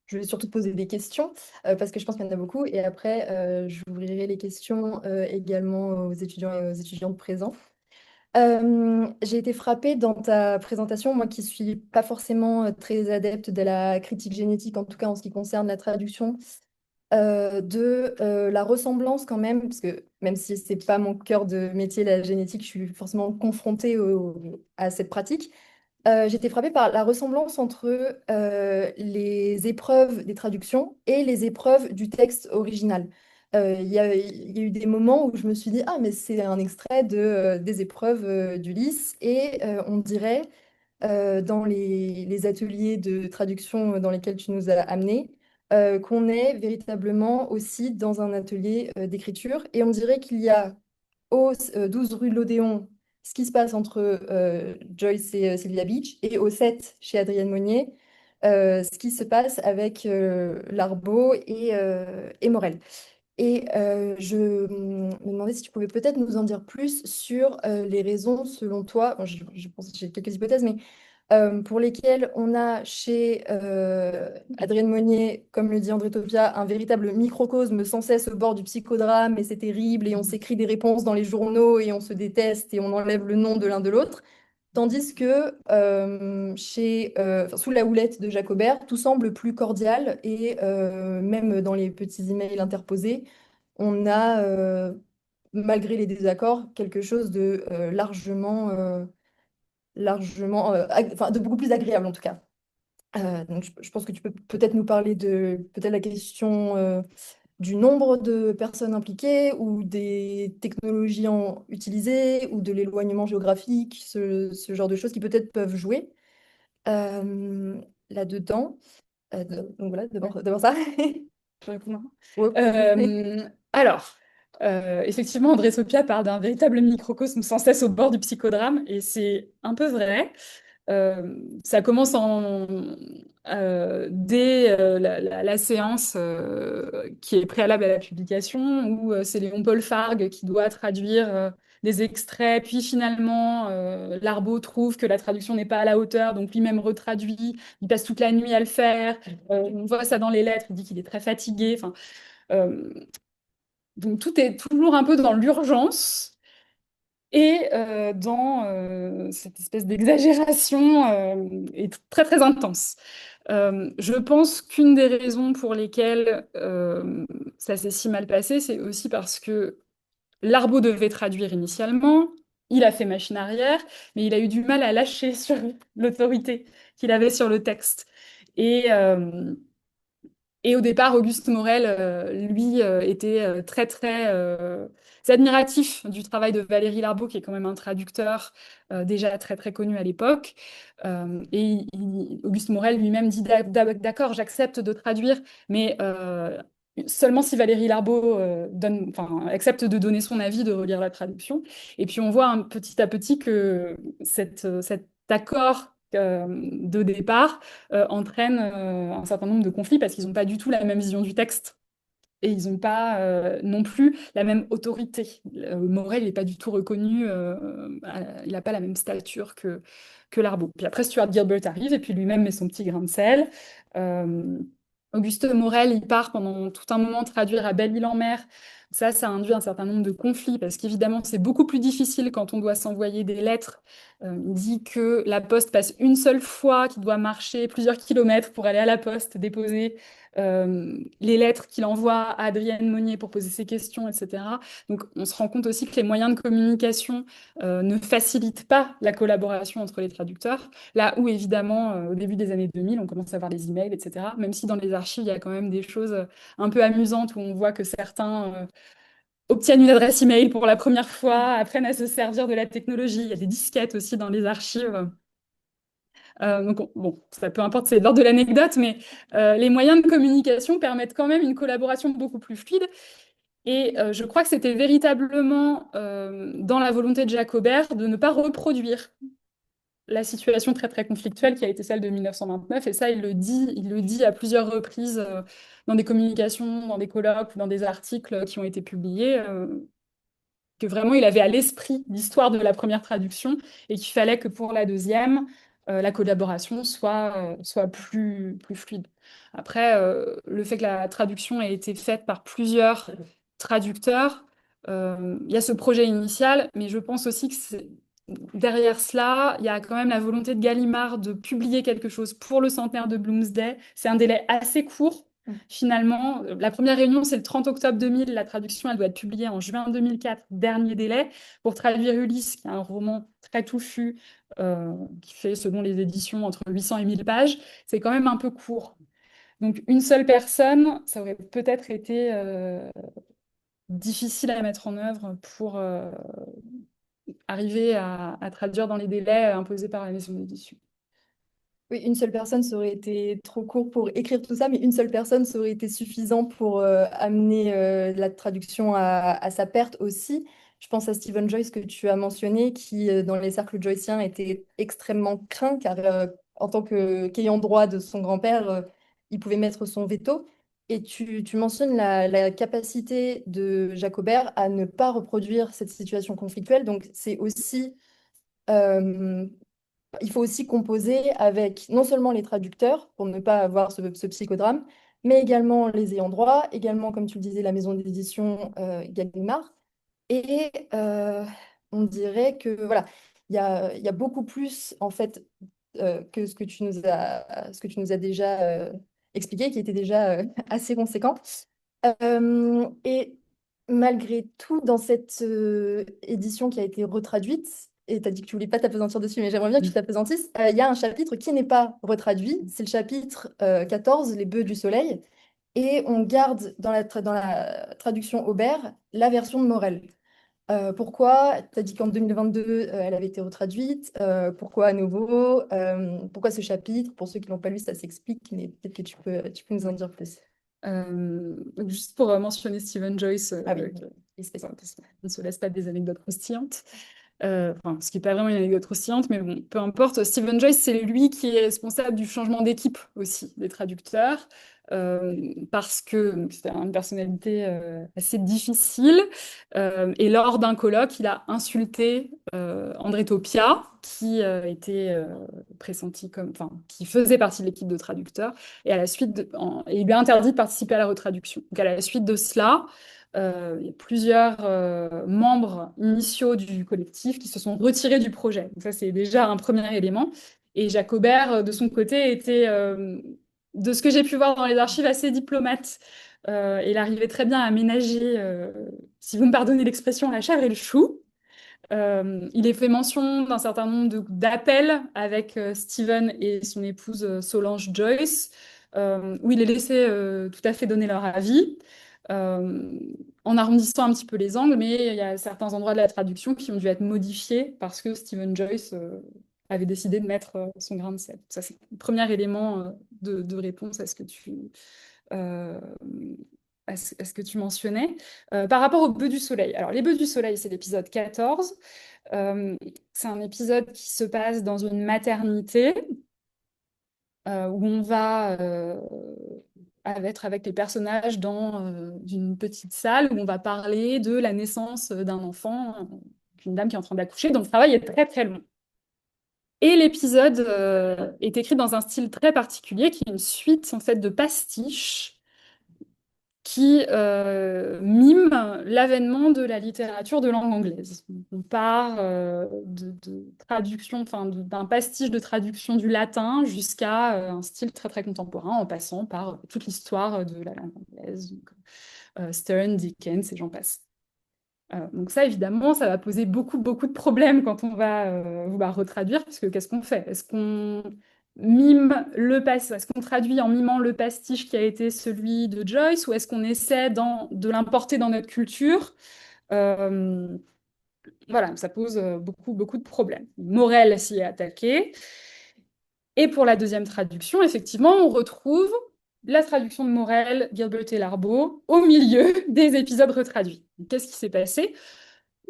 je vais surtout te poser des questions parce que je pense qu'il y en a beaucoup. Et après, j'ouvrirai les questions également aux étudiants et aux étudiantes présents. J'ai été frappée dans ta présentation, moi qui suis pas forcément très adepte de la critique génétique, en tout cas en ce qui concerne la traduction, de la ressemblance quand même, parce que même si c'est pas mon cœur de métier, la génétique, je suis forcément confrontée à cette pratique. J'ai été frappée par la ressemblance entre les épreuves des traductions et les épreuves du texte original. Il y a eu des moments où je me suis dit, ah, mais c'est un extrait des épreuves d'Ulysse, et on dirait, dans les ateliers de traduction dans lesquels tu nous as amenés, qu'on est véritablement aussi dans un atelier d'écriture. Et on dirait qu'il y a au 12 rue de l'Odéon ce qui se passe entre Joyce et Sylvia Beach, et au 7 chez Adrienne Monnier, ce qui se passe avec Larbeau et Morel. Et je me demandais si tu pouvais peut-être nous en dire plus sur les raisons, selon toi, bon, je pense que j'ai quelques hypothèses, mais pour lesquelles on a chez Adrienne Monnier, comme le dit André Topia, un véritable microcosme sans cesse au bord du psychodrame, et c'est terrible, et on s'écrit des réponses dans les journaux, et on se déteste, et on enlève le nom de l'un de l'autre. Tandis que sous la houlette de Jacobert, tout semble plus cordial et même dans les petits emails interposés, on a, malgré les désaccords, quelque chose de enfin, de beaucoup plus agréable en tout cas. Donc je pense que tu peux peut-être nous parler de peut-être la question du nombre de personnes impliquées ou des technologies utilisées ou de l'éloignement géographique, ce genre de choses qui peut-être peuvent jouer là-dedans. Donc voilà, d'abord ça. Je réponds. Ouais. Alors, effectivement, André Sopia parle d'un véritable microcosme sans cesse au bord du psychodrame, et c'est un peu vrai. Ça commence dès la séance qui est préalable à la publication, où c'est Léon-Paul Fargue qui doit traduire des extraits, puis finalement, Larbeau trouve que la traduction n'est pas à la hauteur, donc lui-même retraduit, il passe toute la nuit à le faire, on voit ça dans les lettres, il dit qu'il est très fatigué, enfin, euh, donc tout est toujours un peu dans l'urgence. Et dans cette espèce d'exagération est très très intense. Je pense qu'une des raisons pour lesquelles ça s'est si mal passé, c'est aussi parce que Larbeau devait traduire initialement, il a fait machine arrière, mais il a eu du mal à lâcher sur l'autorité qu'il avait sur le texte. Et, euh, et au départ, Auguste Morel, lui, était très, très admiratif du travail de Valérie Larbeau, qui est quand même un traducteur déjà très, très connu à l'époque. Auguste Morel lui-même dit, d'accord, j'accepte de traduire, mais seulement si Valérie Larbeau enfin, accepte de donner son avis, de relire la traduction. Et puis on voit petit à petit que cet accord de départ entraîne un certain nombre de conflits parce qu'ils n'ont pas du tout la même vision du texte. Et ils n'ont pas non plus la même autorité. Morel n'est pas du tout reconnu, il n'a pas la même stature que Larbeau. Puis après, Stuart Gilbert arrive et puis lui-même met son petit grain de sel. Euh, Auguste Morel, il part pendant tout un moment traduire à Belle-Île-en-Mer. Ça induit un certain nombre de conflits parce qu'évidemment, c'est beaucoup plus difficile quand on doit s'envoyer des lettres. Il dit que la poste passe une seule fois, qu'il doit marcher plusieurs kilomètres pour aller à la poste, déposer les lettres qu'il envoie à Adrienne Monnier pour poser ses questions, etc. Donc on se rend compte aussi que les moyens de communication ne facilitent pas la collaboration entre les traducteurs, là où évidemment au début des années 2000 on commence à voir les emails, etc. Même si dans les archives il y a quand même des choses un peu amusantes où on voit que certains obtiennent une adresse email pour la première fois, apprennent à se servir de la technologie. Il y a des disquettes aussi dans les archives. Donc, bon, ça peu importe, c'est l'ordre de l'anecdote, mais les moyens de communication permettent quand même une collaboration beaucoup plus fluide. Et je crois que c'était véritablement dans la volonté de Jacobert de ne pas reproduire la situation très très conflictuelle qui a été celle de 1929. Et ça, il le dit à plusieurs reprises dans des communications, dans des colloques, dans des articles qui ont été publiés. Que vraiment il avait à l'esprit l'histoire de la première traduction et qu'il fallait que pour la deuxième, la collaboration soit plus fluide. Après, le fait que la traduction ait été faite par plusieurs traducteurs, il y a ce projet initial, mais je pense aussi que derrière cela, il y a quand même la volonté de Gallimard de publier quelque chose pour le centenaire de Bloomsday. C'est un délai assez court. Finalement, la première réunion, c'est le 30 octobre 2000. La traduction, elle doit être publiée en juin 2004, dernier délai, pour traduire Ulysse, qui est un roman très touffu, qui fait, selon les éditions, entre 800 et 1000 pages. C'est quand même un peu court. Donc, une seule personne, ça aurait peut-être été difficile à mettre en œuvre pour arriver à traduire dans les délais imposés par la maison d'édition. Oui, une seule personne, ça aurait été trop court pour écrire tout ça, mais une seule personne, ça aurait été suffisant pour amener la traduction à sa perte aussi. Je pense à Stephen Joyce que tu as mentionné, qui dans les cercles joyciens était extrêmement craint, car en tant qu'ayant droit de son grand-père, il pouvait mettre son veto. Et tu mentionnes la capacité de Jacobert à ne pas reproduire cette situation conflictuelle. Donc c'est aussi euh, il faut aussi composer avec non seulement les traducteurs pour ne pas avoir ce psychodrame, mais également les ayants droit, également, comme tu le disais, la maison d'édition Gallimard. Et on dirait que voilà, il y a beaucoup plus en fait que ce que tu nous as déjà expliqué, qui était déjà assez conséquent. Et malgré tout, dans cette édition qui a été retraduite, et tu as dit que tu voulais pas t'appesantir dessus, mais j'aimerais bien que tu t'appesantisses, il y a un chapitre qui n'est pas retraduit, c'est le chapitre 14, Les bœufs du soleil, et on garde dans la traduction Aubert la version de Morel. Pourquoi? Tu as dit qu'en 2022, elle avait été retraduite. Pourquoi à nouveau? Pourquoi ce chapitre? Pour ceux qui l'ont pas lu, ça s'explique, mais peut-être que tu peux nous en dire plus. Juste pour mentionner Stephen Joyce, Ah oui, parce qu'on ne se laisse pas des anecdotes croustillantes. Enfin, ce qui n'est pas vraiment une anecdote croustillante, mais bon, peu importe. Stephen Joyce, c'est lui qui est responsable du changement d'équipe aussi des traducteurs, parce que c'était une personnalité assez difficile. Et lors d'un colloque, il a insulté André Topia, qui était pressenti comme, enfin, qui faisait partie de l'équipe de traducteurs, et et il lui a interdit de participer à la retraduction. Donc à la suite de cela, il y a plusieurs membres initiaux du collectif qui se sont retirés du projet. Donc ça, c'est déjà un premier élément. Et Jacobert, de son côté, était, de ce que j'ai pu voir dans les archives, assez diplomate. Il arrivait très bien à ménager, si vous me pardonnez l'expression, la chèvre et le chou. Il est fait mention d'un certain nombre d'appels avec Stephen et son épouse Solange Joyce, où il est laissé tout à fait donner leur avis, euh, en arrondissant un petit peu les angles, mais il y a certains endroits de la traduction qui ont dû être modifiés parce que Stephen Joyce avait décidé de mettre son grain de sel. Ça, c'est le premier élément de réponse à ce que euh, à ce que tu mentionnais. Par rapport aux Bœufs du Soleil. Alors, les Bœufs du Soleil, c'est l'épisode 14. C'est un épisode qui se passe dans une maternité où on va être avec les personnages dans une petite salle où on va parler de la naissance d'un enfant, d'une dame qui est en train d'accoucher. Donc, le travail est très, très long. Et l'épisode est écrit dans un style très particulier, qui est une suite en fait de pastiches qui mime l'avènement de la littérature de langue anglaise. On part de traduction, enfin d'un pastiche de traduction du latin jusqu'à un style très très contemporain, en passant par toute l'histoire de la langue anglaise, donc, Sterne, Dickens et j'en passe. Donc ça, évidemment, ça va poser beaucoup, beaucoup de problèmes quand on va retraduire, parce que qu'est-ce qu'on fait? Est-ce qu'on est-ce qu'on traduit en mimant le pastiche qui a été celui de Joyce, ou est-ce qu'on essaie de l'importer dans notre culture? Euh, voilà, ça pose beaucoup, beaucoup de problèmes. Morel s'y est attaqué. Et pour la deuxième traduction, effectivement, on retrouve la traduction de Morel, Gilbert et Larbeau au milieu des épisodes retraduits. Qu'est-ce qui s'est passé?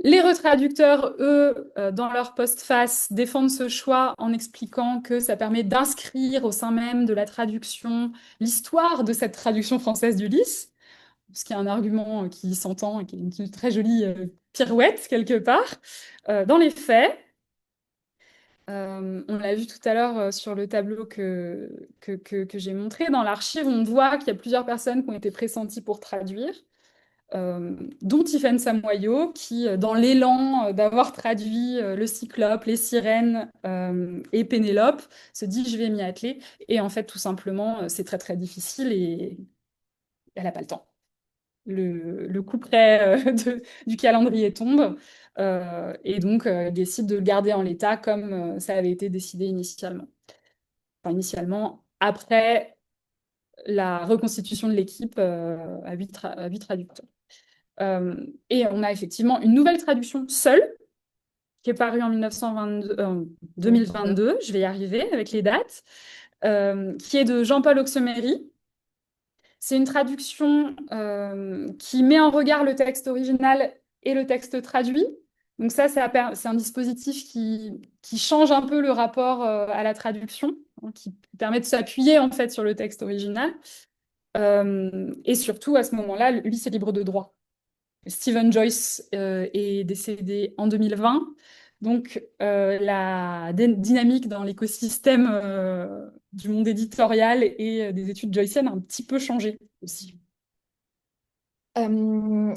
Les retraducteurs, eux, dans leur postface, défendent ce choix en expliquant que ça permet d'inscrire au sein même de la traduction l'histoire de cette traduction française d'Ulysse, ce qui est un argument qui s'entend et qui est une très jolie pirouette quelque part. Dans les faits, on l'a vu tout à l'heure sur le tableau que j'ai montré, dans l'archive, on voit qu'il y a plusieurs personnes qui ont été pressenties pour traduire. Dont Tiffaine Samoyo, qui, dans l'élan d'avoir traduit le Cyclope, les Sirènes et Pénélope, se dit je vais m'y atteler. Et en fait, tout simplement, c'est très très difficile et elle n'a pas le temps. Le coup près du calendrier tombe et donc elle décide de le garder en l'état comme ça avait été décidé initialement. Enfin, initialement, après la reconstitution de l'équipe à 8 traducteurs. Et on a effectivement une nouvelle traduction seule, qui est paru en 2022, je vais y arriver avec les dates, qui est de Jean-Paul Oxemery. C'est une traduction qui met en regard le texte original et le texte traduit. Donc ça, c'est un dispositif qui change un peu le rapport à la traduction, hein, qui permet de s'appuyer en fait sur le texte original. Et surtout, à ce moment-là, lui, c'est libre de droit. Stephen Joyce est décédé en 2020. Donc, la dynamique dans l'écosystème du monde éditorial et des études joyciennes a un petit peu changé aussi. Euh,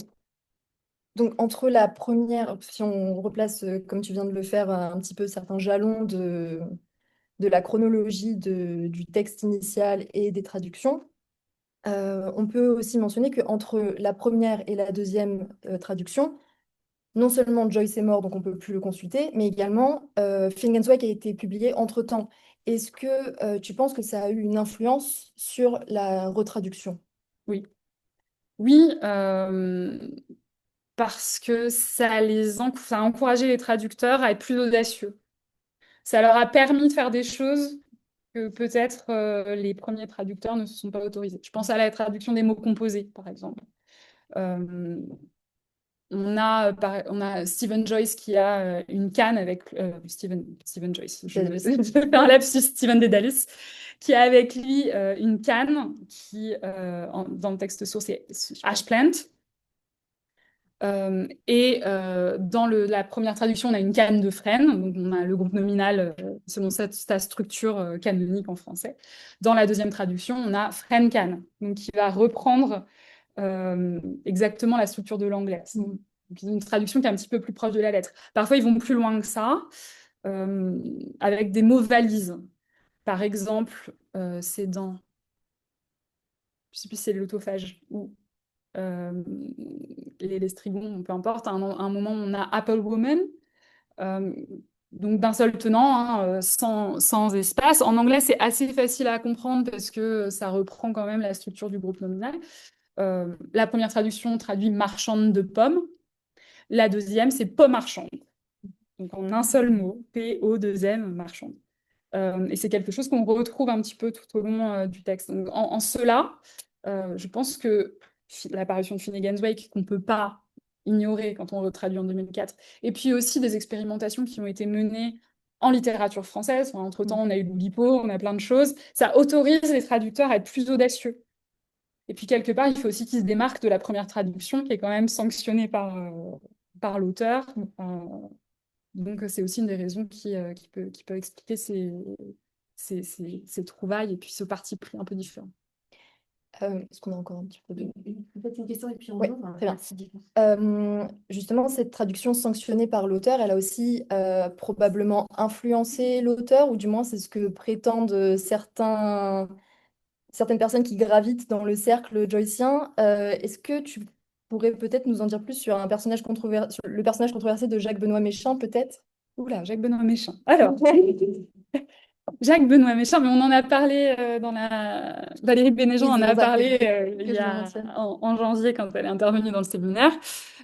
donc, entre la première, si on replace, comme tu viens de le faire, un petit peu certains jalons de la chronologie du texte initial et des traductions, on peut aussi mentionner qu'entre la première et la deuxième traduction, non seulement Joyce est mort, donc on ne peut plus le consulter, mais également Finnegan's Wake a été publié entre-temps. Est-ce que tu penses que ça a eu une influence sur la retraduction? Oui. Oui, parce que ça a encouragé les traducteurs à être plus audacieux. Ça leur a permis de faire des choses que peut-être les premiers traducteurs ne se sont pas autorisés. Je pense à la traduction des mots composés, par exemple. Euh, on a Stephen Joyce qui a une canne avec Stephen Joyce, je fais un lapsus, Stephen Dedalus, qui a avec lui une canne qui, dans le texte source, est Ashplant. Dans la première traduction, on a une canne de frêne, donc on a le groupe nominal selon sa structure canonique en français. Dans la deuxième traduction, on a frêne-canne, donc qui va reprendre exactement la structure de l'anglais. Donc, une traduction qui est un petit peu plus proche de la lettre. Parfois, ils vont plus loin que ça, avec des mots valises. Par exemple, c'est dans... Je ne sais plus si c'est l'autophage ou les strigons, peu importe. À un moment, on a Apple Woman, euh, donc d'un seul tenant, hein, sans espace. En anglais, c'est assez facile à comprendre parce que ça reprend quand même la structure du groupe nominal. La première traduction traduit marchande de pommes. La deuxième, c'est pomme marchande. Donc en un seul mot, P-O-2-M, marchande. Et c'est quelque chose qu'on retrouve un petit peu tout au long du texte. Donc, en cela, je pense que l'apparition de Finnegan's Wake, qu'on ne peut pas ignorer quand on le traduit en 2004, et puis aussi des expérimentations qui ont été menées en littérature française. Enfin, entre-temps, on a eu l'Oulipo, on a plein de choses. Ça autorise les traducteurs à être plus audacieux. Et puis, quelque part, il faut aussi qu'ils se démarquent de la première traduction, qui est quand même sanctionnée par l'auteur. Donc, c'est aussi une des raisons qui peut expliquer ces trouvailles et puis ce parti pris un peu différent. Est-ce qu'on a encore un petit peu de... Peut-être une question et puis on Oui, ouvre. très bien. Merci, Diego. Justement, cette traduction sanctionnée par l'auteur, elle a aussi probablement influencé l'auteur, ou du moins c'est ce que prétendent certaines personnes qui gravitent dans le cercle joycien. Est-ce que tu pourrais peut-être nous en dire plus sur sur le personnage controversé de Jacques Benoît Méchain, peut-être? Oula, Jacques Benoît Méchain. Alors, Jacques Benoît Méchain, mais on en a parlé dans la... Valérie Bénéjean Oui, en c'est a pour ça parlé que je le mentionne. en janvier quand elle est intervenue dans le séminaire.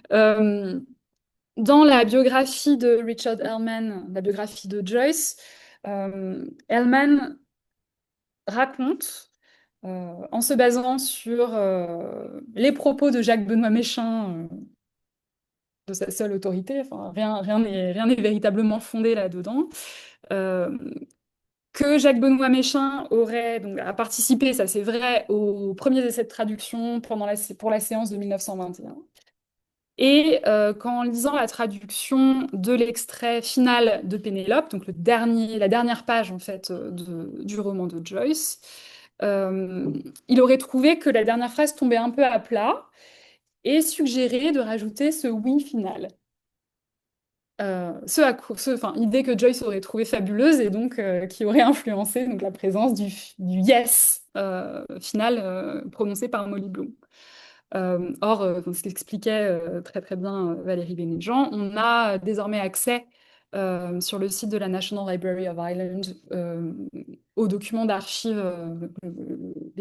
Dans la biographie de Richard Ellman, la biographie de Joyce, Ellman raconte, en se basant sur les propos de Jacques Benoît Méchain, de sa seule autorité, enfin, rien n'est véritablement fondé là-dedans, que Jacques Benoît Méchain a participé, ça c'est vrai, aux premiers essais de traduction pour la séance de 1921. Et qu'en lisant la traduction de l'extrait final de Pénélope, donc la dernière page en fait du roman de Joyce, il aurait trouvé que la dernière phrase tombait un peu à plat et suggéré de rajouter ce oui final. Idée que Joyce aurait trouvé fabuleuse et donc qui aurait influencé donc, la présence du yes final prononcé par Molly Bloom. Or, ce qu'expliquait très très bien Valérie Bénéjean, on a désormais accès sur le site de la National Library of Ireland aux documents d'archives,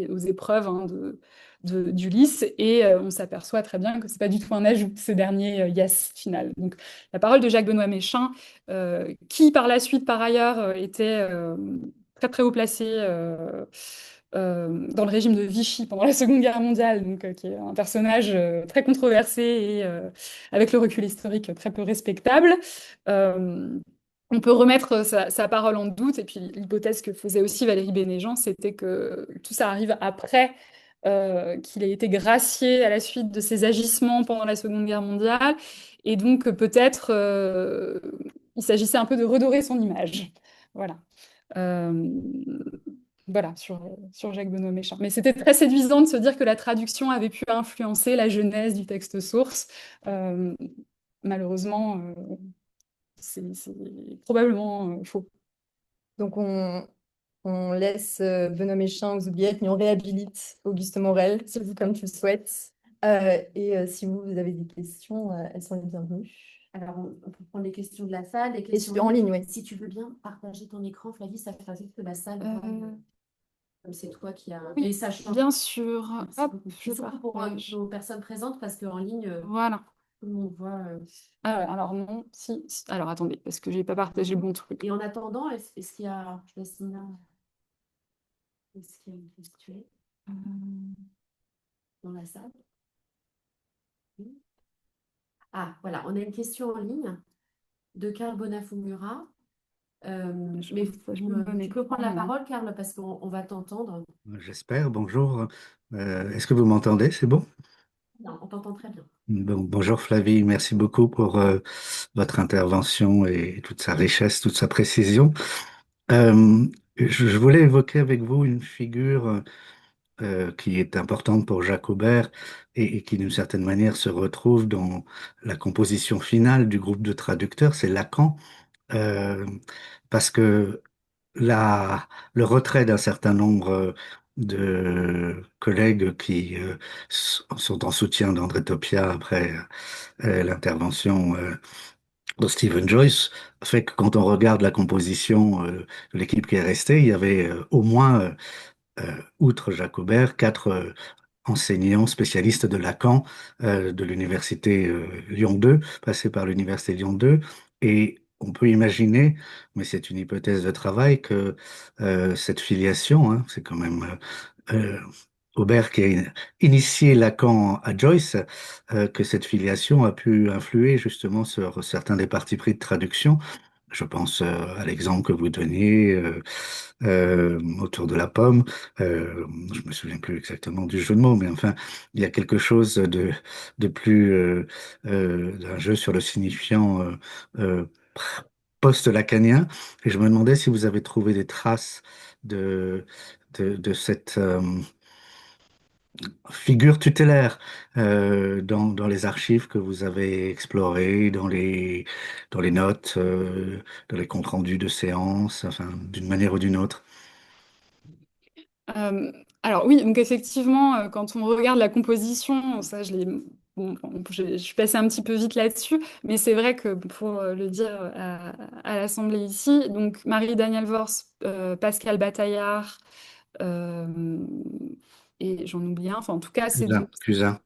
aux épreuves d'Ulysse, et on s'aperçoit très bien que c'est pas du tout un ajout, ce dernier yes final. Donc la parole de Jacques-Benoît Méchain, qui par la suite, par ailleurs, était très très haut placé dans le régime de Vichy pendant la Seconde Guerre mondiale, donc qui est un personnage très controversé et avec le recul historique très peu respectable. Euh, on peut remettre sa parole en doute, et puis l'hypothèse que faisait aussi Valérie Bénéjean, c'était que tout ça arrive après qu'il ait été gracié à la suite de ses agissements pendant la Seconde Guerre mondiale, et donc peut-être il s'agissait un peu de redorer son image. Voilà. Euh, voilà, sur Jacques-Benoît Méchain. Mais c'était très séduisant de se dire que la traduction avait pu influencer la genèse du texte source. Euh, malheureusement, c'est probablement faux. Donc, on laisse Benoît Méchain aux oubliettes, mais on réhabilite Auguste Morel, comme tu le souhaites. Et si vous avez des questions, elles sont les bienvenues. Alors, on peut prendre les questions de la salle, les Et questions en ligne, oui. Si tu veux bien partager ton écran, Flavie, ça fait que la salle voit, comme c'est toi qui as. Oui, Et ça change. bien sûr. Merci Hop, beaucoup. je Surtout pour partage. nos personnes présentes, parce qu'en ligne, Voilà. tout le monde voit. Alors non, si. Alors attendez, parce que j'ai pas partagé le bon truc. Et en attendant, est-ce qu'il y a. Je laisse Nina. Est-ce qu'il y a une question Euh, dans la salle? Oui. Ah, voilà, on a une question en ligne de Karl Bonafumura. Mais tu peux prendre la parole, Karl, parce qu'on va t'entendre. J'espère, bonjour. Est-ce que vous m'entendez? C'est bon? Non, on t'entend très bien. Bonjour Flavie, merci beaucoup pour votre intervention et toute sa richesse, toute sa précision. Euh, je voulais évoquer avec vous une figure qui est importante pour Jacques Aubert et qui d'une certaine manière se retrouve dans la composition finale du groupe de traducteurs, c'est Lacan. Euh, Parce que le retrait d'un certain nombre de collègues qui sont en soutien d'André Topia après l'intervention de Stephen Joyce fait que quand on regarde la composition de l'équipe qui est restée, il y avait au moins, outre Jacobert, quatre enseignants spécialistes de Lacan de l'université Lyon 2, passés par l'université Lyon 2, et on peut imaginer, mais c'est une hypothèse de travail, que cette filiation, hein, c'est quand même Aubert qui a initié Lacan à Joyce, que cette filiation a pu influer justement sur certains des partis pris de traduction. Je pense à l'exemple que vous donniez autour de la pomme. Je me souviens plus exactement du jeu de mots, mais enfin, il y a quelque chose de plus d'un jeu sur le signifiant euh, post-lacanien. Et je me demandais si vous avez trouvé des traces de de cette figure tutélaire dans les archives que vous avez explorées, dans les notes, dans les comptes rendus de séances, enfin, d'une manière ou d'une autre. Euh, alors oui, donc effectivement, quand on regarde la composition, ça je suis passée un petit peu vite là-dessus, mais c'est vrai que pour le dire à l'Assemblée ici, donc Marie-Danielle Vors, Pascal Bataillard, euh, et j'en oublie un, enfin en tout cas c'est Cusin, donc Cusin.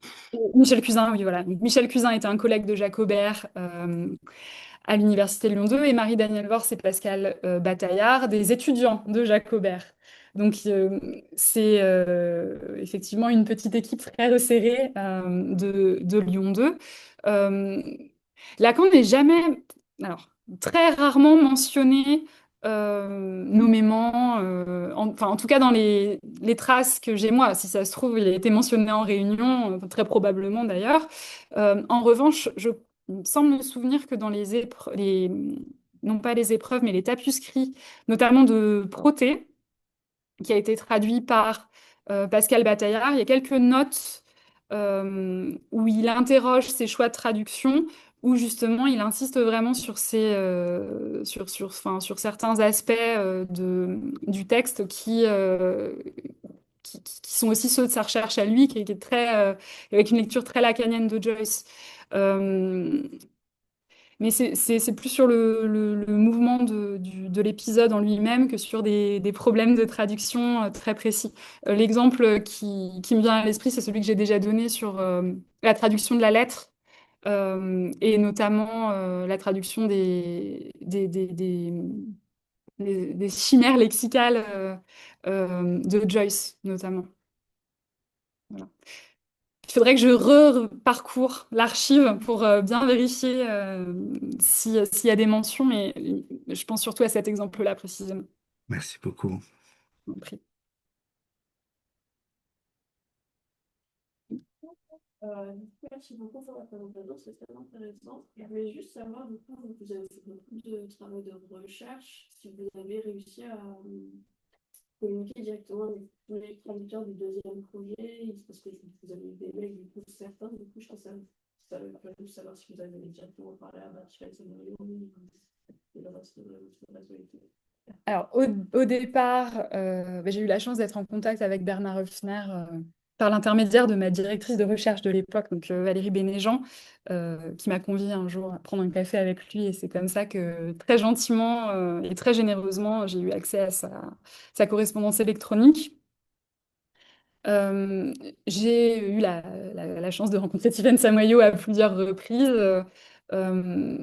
Michel Cusin, oui voilà. Donc, Michel Cusin était un collègue de Jacques Aubert à l'Université Lyon 2, et Marie-Danielle Vors et Pascal Bataillard, des étudiants de Jacques Aubert. Donc c'est effectivement une petite équipe très resserrée de Lyon 2. Euh, Lacan n'est jamais, alors très rarement mentionné nommément, enfin en tout cas dans les traces que j'ai moi, si ça se trouve, il a été mentionné en réunion, très probablement d'ailleurs. En revanche, il me semble me souvenir que dans non pas les épreuves, mais les tapuscrits, notamment de Protet, qui a été traduit par Pascal Bataillard, il y a quelques notes où il interroge ses choix de traduction, où justement il insiste vraiment sur enfin, sur certains aspects du texte qui sont aussi ceux de sa recherche à lui, qui est très, avec une lecture très lacanienne de Joyce. Euh, Mais c'est plus sur le mouvement de l'épisode en lui-même que sur des problèmes de traduction très précis. L'exemple qui me vient à l'esprit, c'est celui que j'ai déjà donné sur la traduction de la lettre, et notamment la traduction des chimères lexicales de Joyce, notamment. Voilà. Il faudrait que je reparcours l'archive pour bien vérifier s'il y a des mentions, mais je pense surtout à cet exemple-là précisément. Merci beaucoup. Je vous en prie. Merci beaucoup pour la présentation, c'est très intéressant. Je voulais juste savoir, du coup, vous avez fait beaucoup de travail de recherche, si vous avez réussi à communiquer directement avec tous les traducteurs du deuxième projet, parce que vous avez eu des mails, du coup, certains, du coup, je pense que ça va juste savoir si vous avez directement parlé à Bachel, et le reste de la réseau. Alors, au départ, j'ai eu la chance d'être en contact avec Bernard Höpfner par l'intermédiaire de ma directrice de recherche de l'époque, donc Valérie Bénéjean, qui m'a conviée un jour à prendre un café avec lui. Et c'est comme ça que, très gentiment et très généreusement, j'ai eu accès à sa correspondance électronique. Euh, j'ai eu la chance de rencontrer Tiffaine Samoyo à plusieurs reprises. Euh,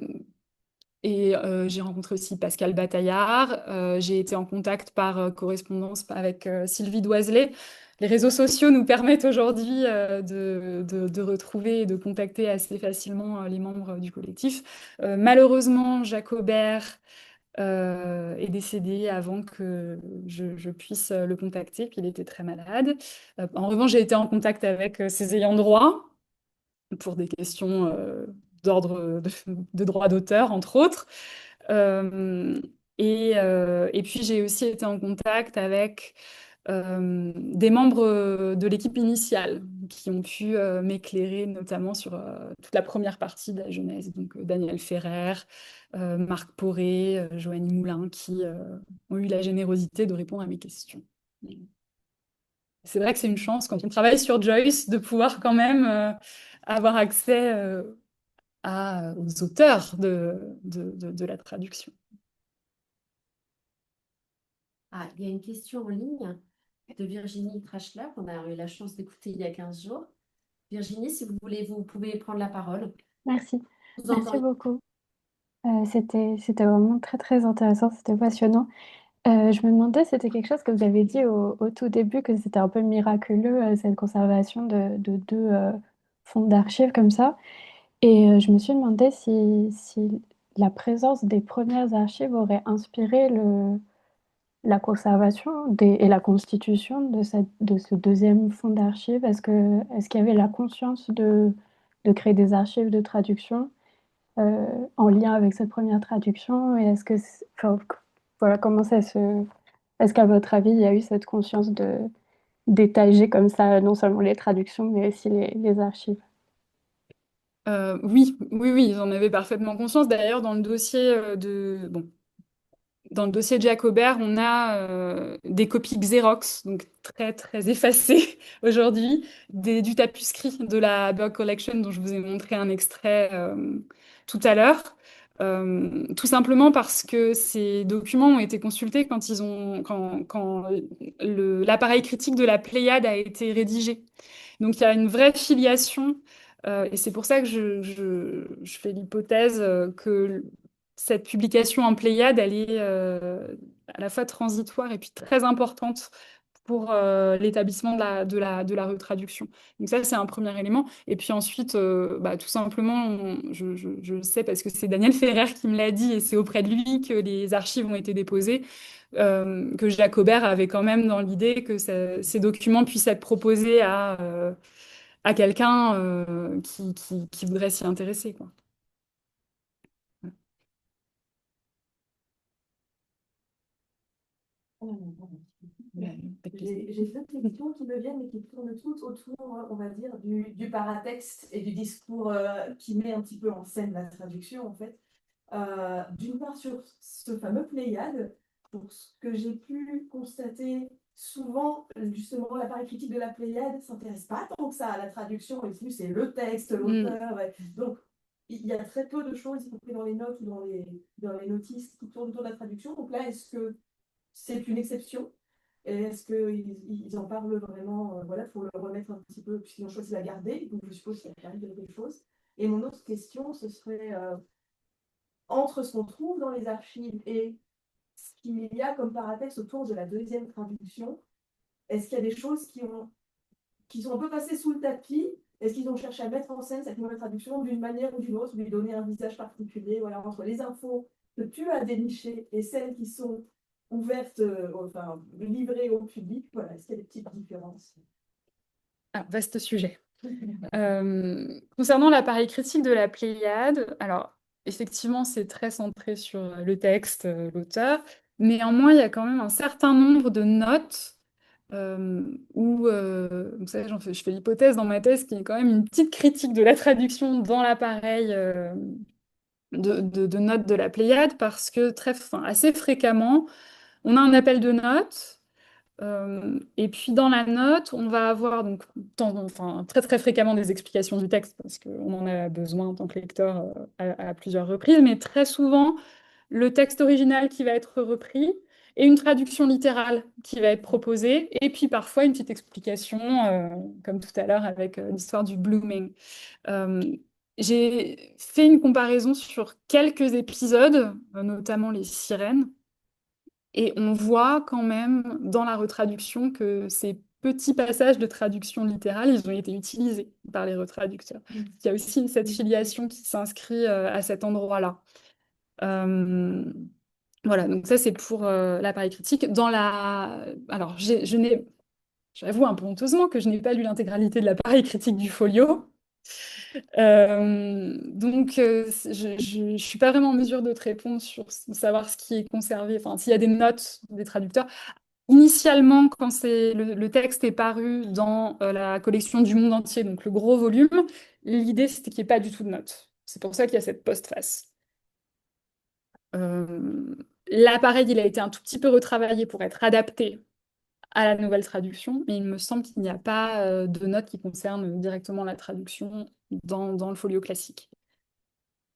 et j'ai rencontré aussi Pascal Bataillard. J'ai été en contact par correspondance avec Sylvie Doiselet. Les réseaux sociaux nous permettent aujourd'hui de retrouver et de contacter assez facilement les membres du collectif. Malheureusement, Jacobert est décédé avant que je puisse le contacter, puis il était très malade. En revanche, j'ai été en contact avec ses ayants droit pour des questions d'ordre de droit d'auteur, entre autres. Euh, et puis j'ai aussi été en contact avec des membres de l'équipe initiale qui ont pu m'éclairer notamment sur toute la première partie de la Genèse. Donc Daniel Ferrer, Marc Poré, Joanny Moulin, qui ont eu la générosité de répondre à mes questions. C'est vrai que c'est une chance quand on travaille sur Joyce de pouvoir quand même avoir accès aux auteurs de la traduction. Ah, il y a une question en ligne de Virginie Trachler qu'on a eu la chance d'écouter il y a 15 jours. Virginie, si vous voulez, vous pouvez prendre la parole. Merci. Vous Merci entendez? beaucoup. C'était vraiment très, très intéressant. C'était passionnant. Je me demandais, c'était quelque chose que vous avez dit au tout début, que c'était un peu miraculeux, cette conservation de deux fonds d'archives comme ça. Et je me suis demandé si la présence des premières archives aurait inspiré la conservation et la constitution de ce deuxième fonds d'archives. Est-ce qu'il y avait la conscience de créer des archives de traduction en lien avec cette première traduction? Et enfin, voilà, est-ce qu'à votre avis, il y a eu cette conscience d'étager comme ça, non seulement les traductions, mais aussi les archives? Oui, oui, oui, ils en avaient parfaitement conscience. D'ailleurs, dans le dossier de Jacobert, on a des copies Xerox, donc très très effacées aujourd'hui, du tapuscrit de la Bug Collection dont je vous ai montré un extrait tout à l'heure. Tout simplement parce que ces documents ont été consultés quand l'appareil critique de la Pléiade a été rédigé. Donc il y a une vraie filiation, et c'est pour ça que je fais l'hypothèse que cette publication en Pléiade, elle est à la fois transitoire et puis très importante pour l'établissement de la retraduction. Donc ça, c'est un premier élément. Et puis ensuite, tout simplement, je le sais parce que c'est Daniel Ferrer qui me l'a dit, et c'est auprès de lui que les archives ont été déposées, que Jacobert avait quand même dans l'idée que ces documents puissent être proposés à quelqu'un qui voudrait s'y intéresser, quoi. J'ai deux questions qui me viennent, mais qui tournent toutes autour, on va dire, du paratexte et du discours qui met un petit peu en scène la traduction, en fait. D'une part, sur ce fameux Pléiade, pour ce que j'ai pu constater, souvent, justement, l'appareil critique de la Pléiade ne s'intéresse pas tant que ça à la traduction, et plus c'est le texte, l'auteur. Donc, il y a très peu de choses, y compris dans les notes ou dans les notices, qui tournent autour de la traduction. Donc là, est-ce que c'est une exception? Et est-ce qu'ils en parlent vraiment, voilà, pour le remettre un petit peu, puisqu'ils ont choisi de la garder, donc je suppose qu'il y a quand même quelque chose. Et mon autre question, ce serait, entre ce qu'on trouve dans les archives et ce qu'il y a comme paratexte autour de la deuxième traduction, est-ce qu'il y a des choses qui sont un peu passées sous le tapis? Est-ce qu'ils ont cherché à mettre en scène cette nouvelle traduction d'une manière ou d'une autre, lui donner un visage particulier, voilà, entre les infos que tu as dénichées et celles qui sont ouvertes, enfin, livrées au public? Voilà, est-ce qu'il y a des petites différences? Ah, vaste sujet. Concernant l'appareil critique de la Pléiade, alors effectivement, c'est très centré sur le texte, l'auteur. Néanmoins, il y a quand même un certain nombre de notes où, vous savez, je fais l'hypothèse dans ma thèse qu'il y a quand même une petite critique de la traduction dans l'appareil de notes de la Pléiade, parce que assez fréquemment, on a un appel de notes. Et puis dans la note, on va avoir donc très très fréquemment des explications du texte parce qu'on en a besoin en tant que lecteur à plusieurs reprises, mais très souvent le texte original qui va être repris et une traduction littérale qui va être proposée, et puis parfois une petite explication, comme tout à l'heure avec l'histoire du blooming. Euh, j'ai fait une comparaison sur quelques épisodes, notamment les sirènes. Et on voit quand même dans la retraduction que ces petits passages de traduction littérale, ils ont été utilisés par les retraducteurs. Il y a aussi cette filiation qui s'inscrit à cet endroit-là. Euh, voilà, donc ça c'est pour l'appareil critique. Alors, j'avoue un peu honteusement que je n'ai pas lu l'intégralité de l'appareil critique du Folio. Donc, je ne suis pas vraiment en mesure de te répondre sur savoir ce qui est conservé, enfin, s'il y a des notes des traducteurs. Initialement, quand le texte est paru dans la collection du monde entier, donc le gros volume, l'idée c'était qu'il n'y ait pas du tout de notes. C'est pour ça qu'il y a cette postface. Euh, L'appareil, il a été un tout petit peu retravaillé pour être adapté à la nouvelle traduction, mais il me semble qu'il n'y a pas de notes qui concernent directement la traduction dans le folio classique.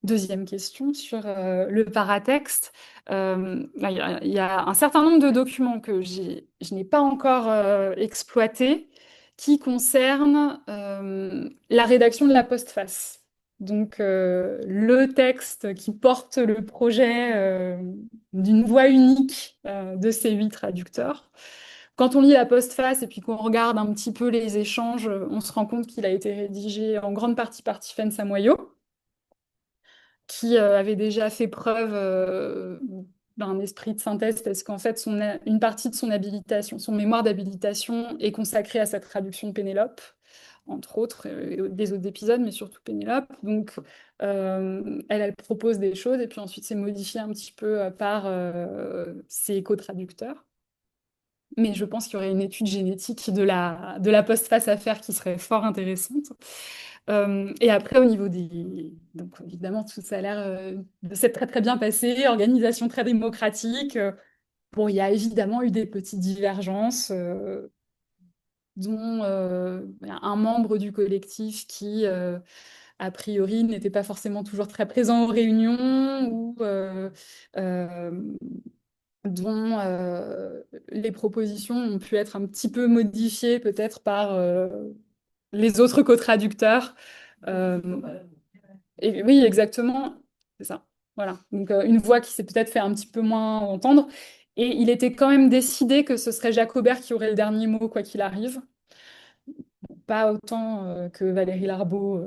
Deuxième question sur le paratexte. Là, il y a un certain nombre de documents que je n'ai pas encore exploités qui concernent la rédaction de la postface. Donc, le texte qui porte le projet d'une voix unique de ces 8 traducteurs. Quand on lit la postface et puis qu'on regarde un petit peu les échanges, on se rend compte qu'il a été rédigé en grande partie par Tiffaine Samoyo, qui avait déjà fait preuve d'un esprit de synthèse, parce qu'en fait, une partie de son habilitation, son mémoire d'habilitation est consacrée à cette traduction de Pénélope, entre autres, des autres épisodes, mais surtout Pénélope. Donc, elle propose des choses, et puis ensuite, c'est modifié un petit peu par ses co-traducteurs. Mais je pense qu'il y aurait une étude génétique de la postface à faire qui serait fort intéressante. Et après, au niveau des... Donc, évidemment, tout ça a l'air de s'être très, très bien passé, organisation très démocratique. Bon, il y a évidemment eu des petites divergences, dont un membre du collectif qui, a priori, n'était pas forcément toujours très présent aux réunions, ou euh, dont les propositions ont pu être un petit peu modifiées peut-être par les autres co-traducteurs. Euh, et oui, exactement, c'est ça. Voilà. Donc une voix qui s'est peut-être fait un petit peu moins entendre. Et il était quand même décidé que ce serait Jacobert qui aurait le dernier mot, quoi qu'il arrive. Pas autant que Valérie Larbaud,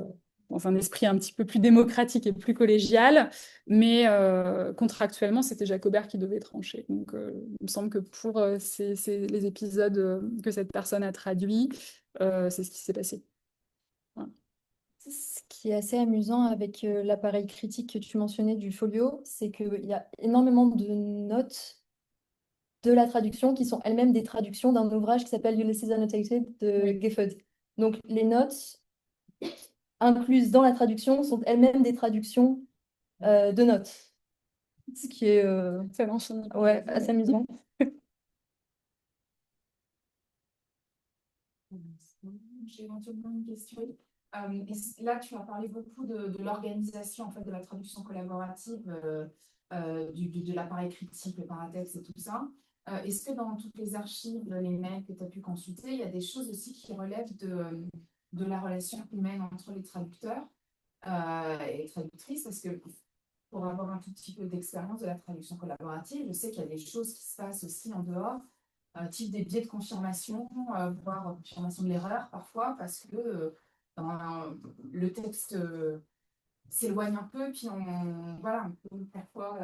dans un esprit un petit peu plus démocratique et plus collégial, mais contractuellement, c'était Jacobert qui devait trancher. Donc, il me semble que pour les épisodes que cette personne a traduits, c'est ce qui s'est passé. Voilà. Ce qui est assez amusant avec l'appareil critique que tu mentionnais du folio, c'est qu'il y a énormément de notes de la traduction qui sont elles-mêmes des traductions d'un ouvrage qui s'appelle Ulysses Annotated de Gifford. Donc les notes incluses dans la traduction sont elles-mêmes des traductions de notes. Ce qui est ouais, assez amusant. J'ai éventuellement une question. Là, tu as parlé beaucoup de l'organisation en fait, de la traduction collaborative, de l'appareil critique, le paratexte et tout ça. Est-ce que dans toutes les archives, les mails que tu as pu consulter, il y a des choses aussi qui relèvent de la relation humaine entre les traducteurs et les traductrices? Parce que pour avoir un tout petit peu d'expérience de la traduction collaborative, je sais qu'il y a des choses qui se passent aussi en dehors, type des biais de confirmation, voire confirmation de l'erreur parfois, parce que le texte s'éloigne un peu, puis voilà, on peut parfois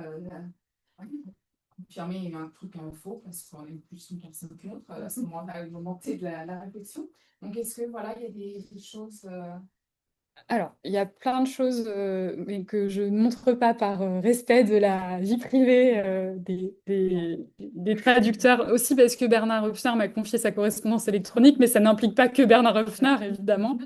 confirmer un truc faux, parce qu'on est plus une personne que l'autre, à ce moment-là, au moment T de la réflexion. Donc, est-ce que voilà, il y a des choses. Alors, il y a plein de choses mais que je ne montre pas par respect de la vie privée des traducteurs, aussi parce que Bernard Höpfner m'a confié sa correspondance électronique, mais ça n'implique pas que Bernard Höpfner, évidemment.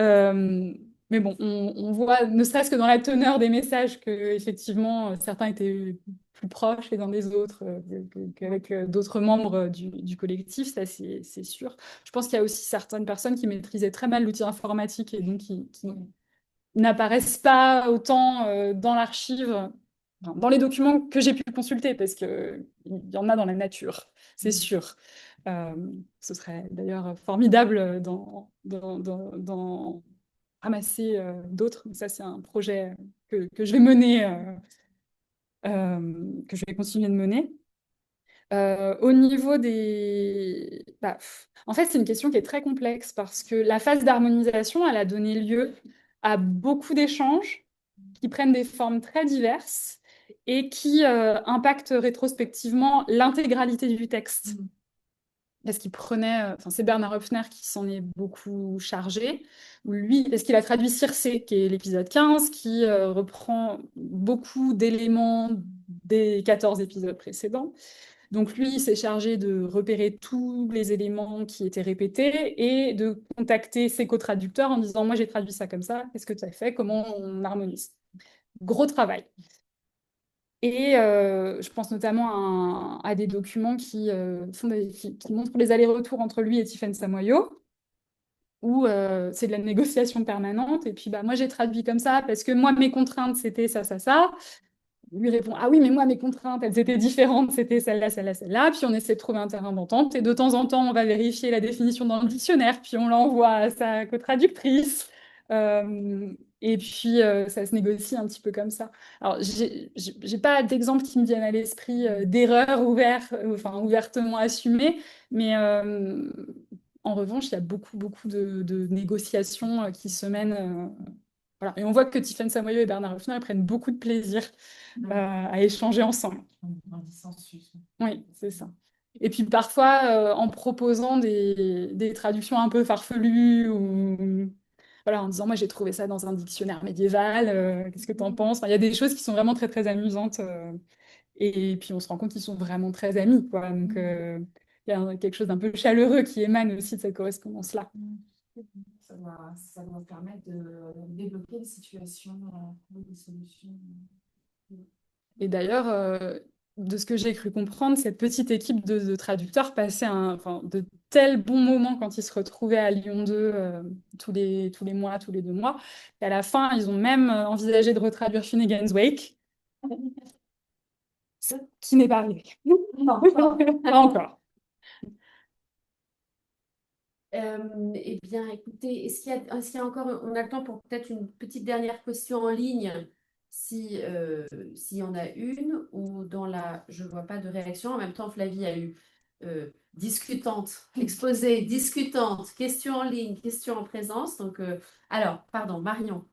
Euh, mais bon, on voit, ne serait-ce que dans la teneur des messages, que effectivement certains étaient plus proches les uns des autres qu'avec d'autres membres du collectif, ça c'est sûr. Je pense qu'il y a aussi certaines personnes qui maîtrisaient très mal l'outil informatique et donc qui n'apparaissent pas autant dans l'archive, enfin, dans les documents que j'ai pu consulter, parce qu'il y en a dans la nature, c'est sûr. Euh, Ce serait d'ailleurs formidable d'en ramasser d'autres. Mais ça, c'est un projet que je vais mener, que je vais continuer de mener. Au niveau des... en fait, c'est une question qui est très complexe parce que la phase d'harmonisation, elle a donné lieu à beaucoup d'échanges qui prennent des formes très diverses et qui impactent rétrospectivement l'intégralité du texte. Parce qu'il prenait, enfin c'est Bernard Höpfner qui s'en est beaucoup chargé, ou lui, parce qu'il a traduit Circé, qui est l'épisode 15, qui reprend beaucoup d'éléments des 14 épisodes précédents. Donc lui, il s'est chargé de repérer tous les éléments qui étaient répétés et de contacter ses co-traducteurs en disant, moi j'ai traduit ça comme ça, qu'est-ce que tu as fait, comment on harmonise? Gros travail. Et je pense notamment à des documents qui montrent les allers-retours entre lui et Tiffaine Samoyo, où c'est de la négociation permanente. Et puis, bah, moi, j'ai traduit comme ça parce que moi, mes contraintes, c'était ça, ça, ça. Lui répond, ah oui, mais moi, mes contraintes, elles étaient différentes, c'était celle-là, celle-là, celle-là. Puis on essaie de trouver un terrain d'entente. Et de temps en temps, on va vérifier la définition dans le dictionnaire, puis on l'envoie à sa co-traductrice. Et puis, ça se négocie un petit peu comme ça. Alors, j'ai pas d'exemple qui me viennent à l'esprit d'erreurs ouvertement assumées, mais en revanche, il y a beaucoup, beaucoup de négociations qui se mènent. Voilà. Et on voit que Tiffaine Samoyo et Bernard Höpfner ils prennent beaucoup de plaisir à échanger ensemble. Un dissensus. Oui, c'est ça. Et puis parfois, en proposant des traductions un peu farfelues ou voilà, en disant, moi j'ai trouvé ça dans un dictionnaire médiéval, qu'est-ce que tu en penses? Enfin, il y a des choses qui sont vraiment très très amusantes et puis on se rend compte qu'ils sont vraiment très amis, quoi. Donc il y a quelque chose d'un peu chaleureux qui émane aussi de cette correspondance-là. Ça doit permettre de débloquer des situations, des solutions. Et d'ailleurs, de ce que j'ai cru comprendre, cette petite équipe de traducteurs passait de tels bons moments quand ils se retrouvaient à Lyon 2 tous les mois, tous les 2 mois. Et à la fin, ils ont même envisagé de retraduire Finnegan's Wake, ce qui n'est pas arrivé. Non, Pas encore. Eh bien, écoutez, est-ce qu'il y a encore, on a le temps pour peut-être une petite dernière question en ligne, si, s'il y en a une, ou je vois pas de réaction. En même temps, Flavie a eu discutante, exposé, discutante, question en ligne, question en présence. Donc, alors, pardon, Marion,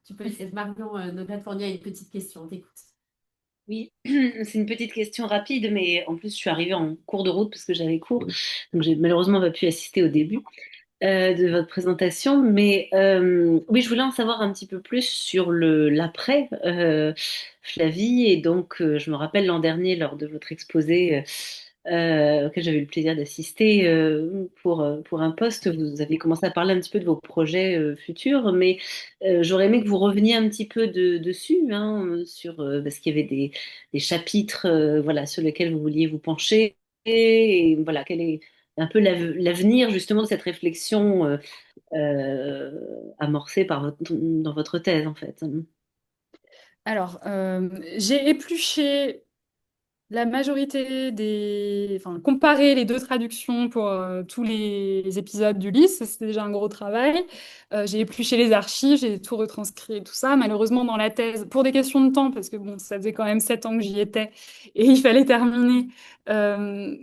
Marion de Californie a une petite question, on t'écoute. Oui, c'est une petite question rapide, mais en plus, je suis arrivée en cours de route parce que j'avais cours, donc j'ai malheureusement pas pu assister au début de votre présentation. Mais oui, je voulais en savoir un petit peu plus sur l'après Flavie. Et donc, je me rappelle l'an dernier, lors de votre exposé auquel j'avais eu le plaisir d'assister pour un poste, vous avez commencé à parler un petit peu de vos projets futurs, mais j'aurais aimé que vous reveniez un petit peu dessus, hein, sur parce qu'il y avait des chapitres voilà, sur lesquels vous vouliez vous pencher, et voilà, quel est un peu l'avenir justement de cette réflexion amorcé dans votre thèse, en fait. Alors, j'ai épluché la majorité enfin, comparer les deux traductions pour tous les épisodes d'Ulysse, ça, c'était déjà un gros travail. J'ai épluché les archives, j'ai tout retranscrit et tout ça. Malheureusement, dans la thèse, pour des questions de temps, parce que bon, ça faisait quand même 7 ans que j'y étais et il fallait terminer, euh,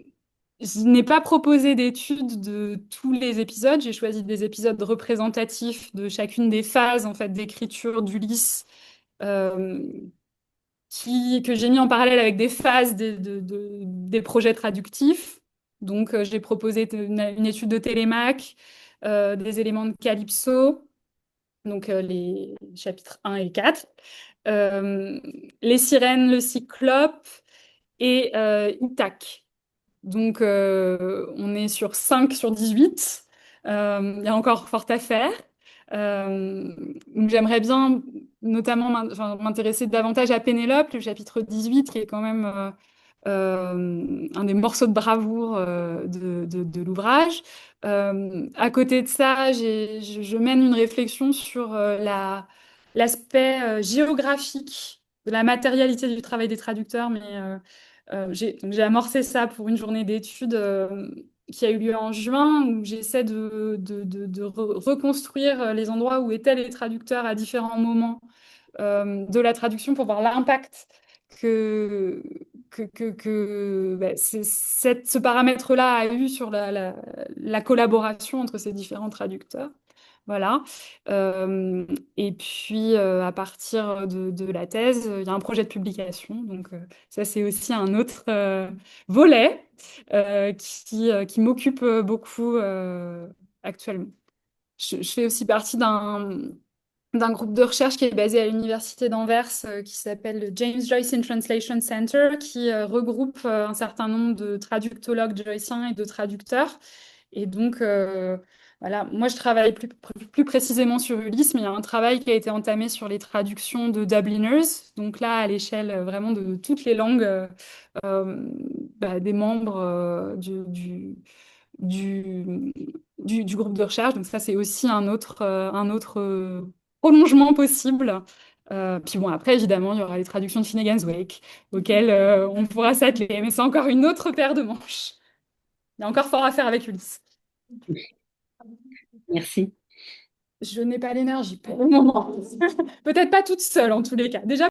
je n'ai pas proposé d'études de tous les épisodes. J'ai choisi des épisodes représentatifs de chacune des phases en fait d'écriture d'Ulysse. Euh, que j'ai mis en parallèle avec des phases des projets traductifs. Donc, j'ai proposé une étude de Télémaque, des éléments de Calypso, donc les chapitres 1 et 4, euh, les sirènes, le cyclope et Ithaque. Donc, on est sur 5 sur 18. Il y a encore fort à faire. Donc j'aimerais bien notamment enfin, m'intéresser davantage à Pénélope, le chapitre 18, qui est quand même un des morceaux de bravoure de l'ouvrage. À côté de ça, je mène une réflexion sur l'aspect géographique de la matérialité du travail des traducteurs, mais donc j'ai amorcé ça pour une journée d'études qui a eu lieu en juin, où j'essaie de reconstruire les endroits où étaient les traducteurs à différents moments de la traduction pour voir l'impact que, bah, ce paramètre-là a eu sur la collaboration entre ces différents traducteurs. Voilà. Et puis, à partir de la thèse, il y a un projet de publication. Donc, ça, c'est aussi un autre volet qui m'occupe beaucoup actuellement. Je fais aussi partie d'un groupe de recherche qui est basé à l'université d'Anvers qui s'appelle le James Joyce in Translation Center, qui regroupe un certain nombre de traductologues joyciens et de traducteurs. Et donc, voilà, moi je travaille plus précisément sur Ulysse, mais il y a un travail qui a été entamé sur les traductions de Dubliners, donc là à l'échelle vraiment de toutes les langues euh, des membres du, du groupe de recherche. Donc ça, c'est aussi un autre prolongement possible. Puis bon, après, évidemment, il y aura les traductions de Finnegan's Wake, auxquelles on pourra s'atteler, mais c'est encore une autre paire de manches. Il y a encore fort à faire avec Ulysse. Merci. Je n'ai pas l'énergie pour le moment. Peut-être pas toute seule, en tous les cas. Déjà,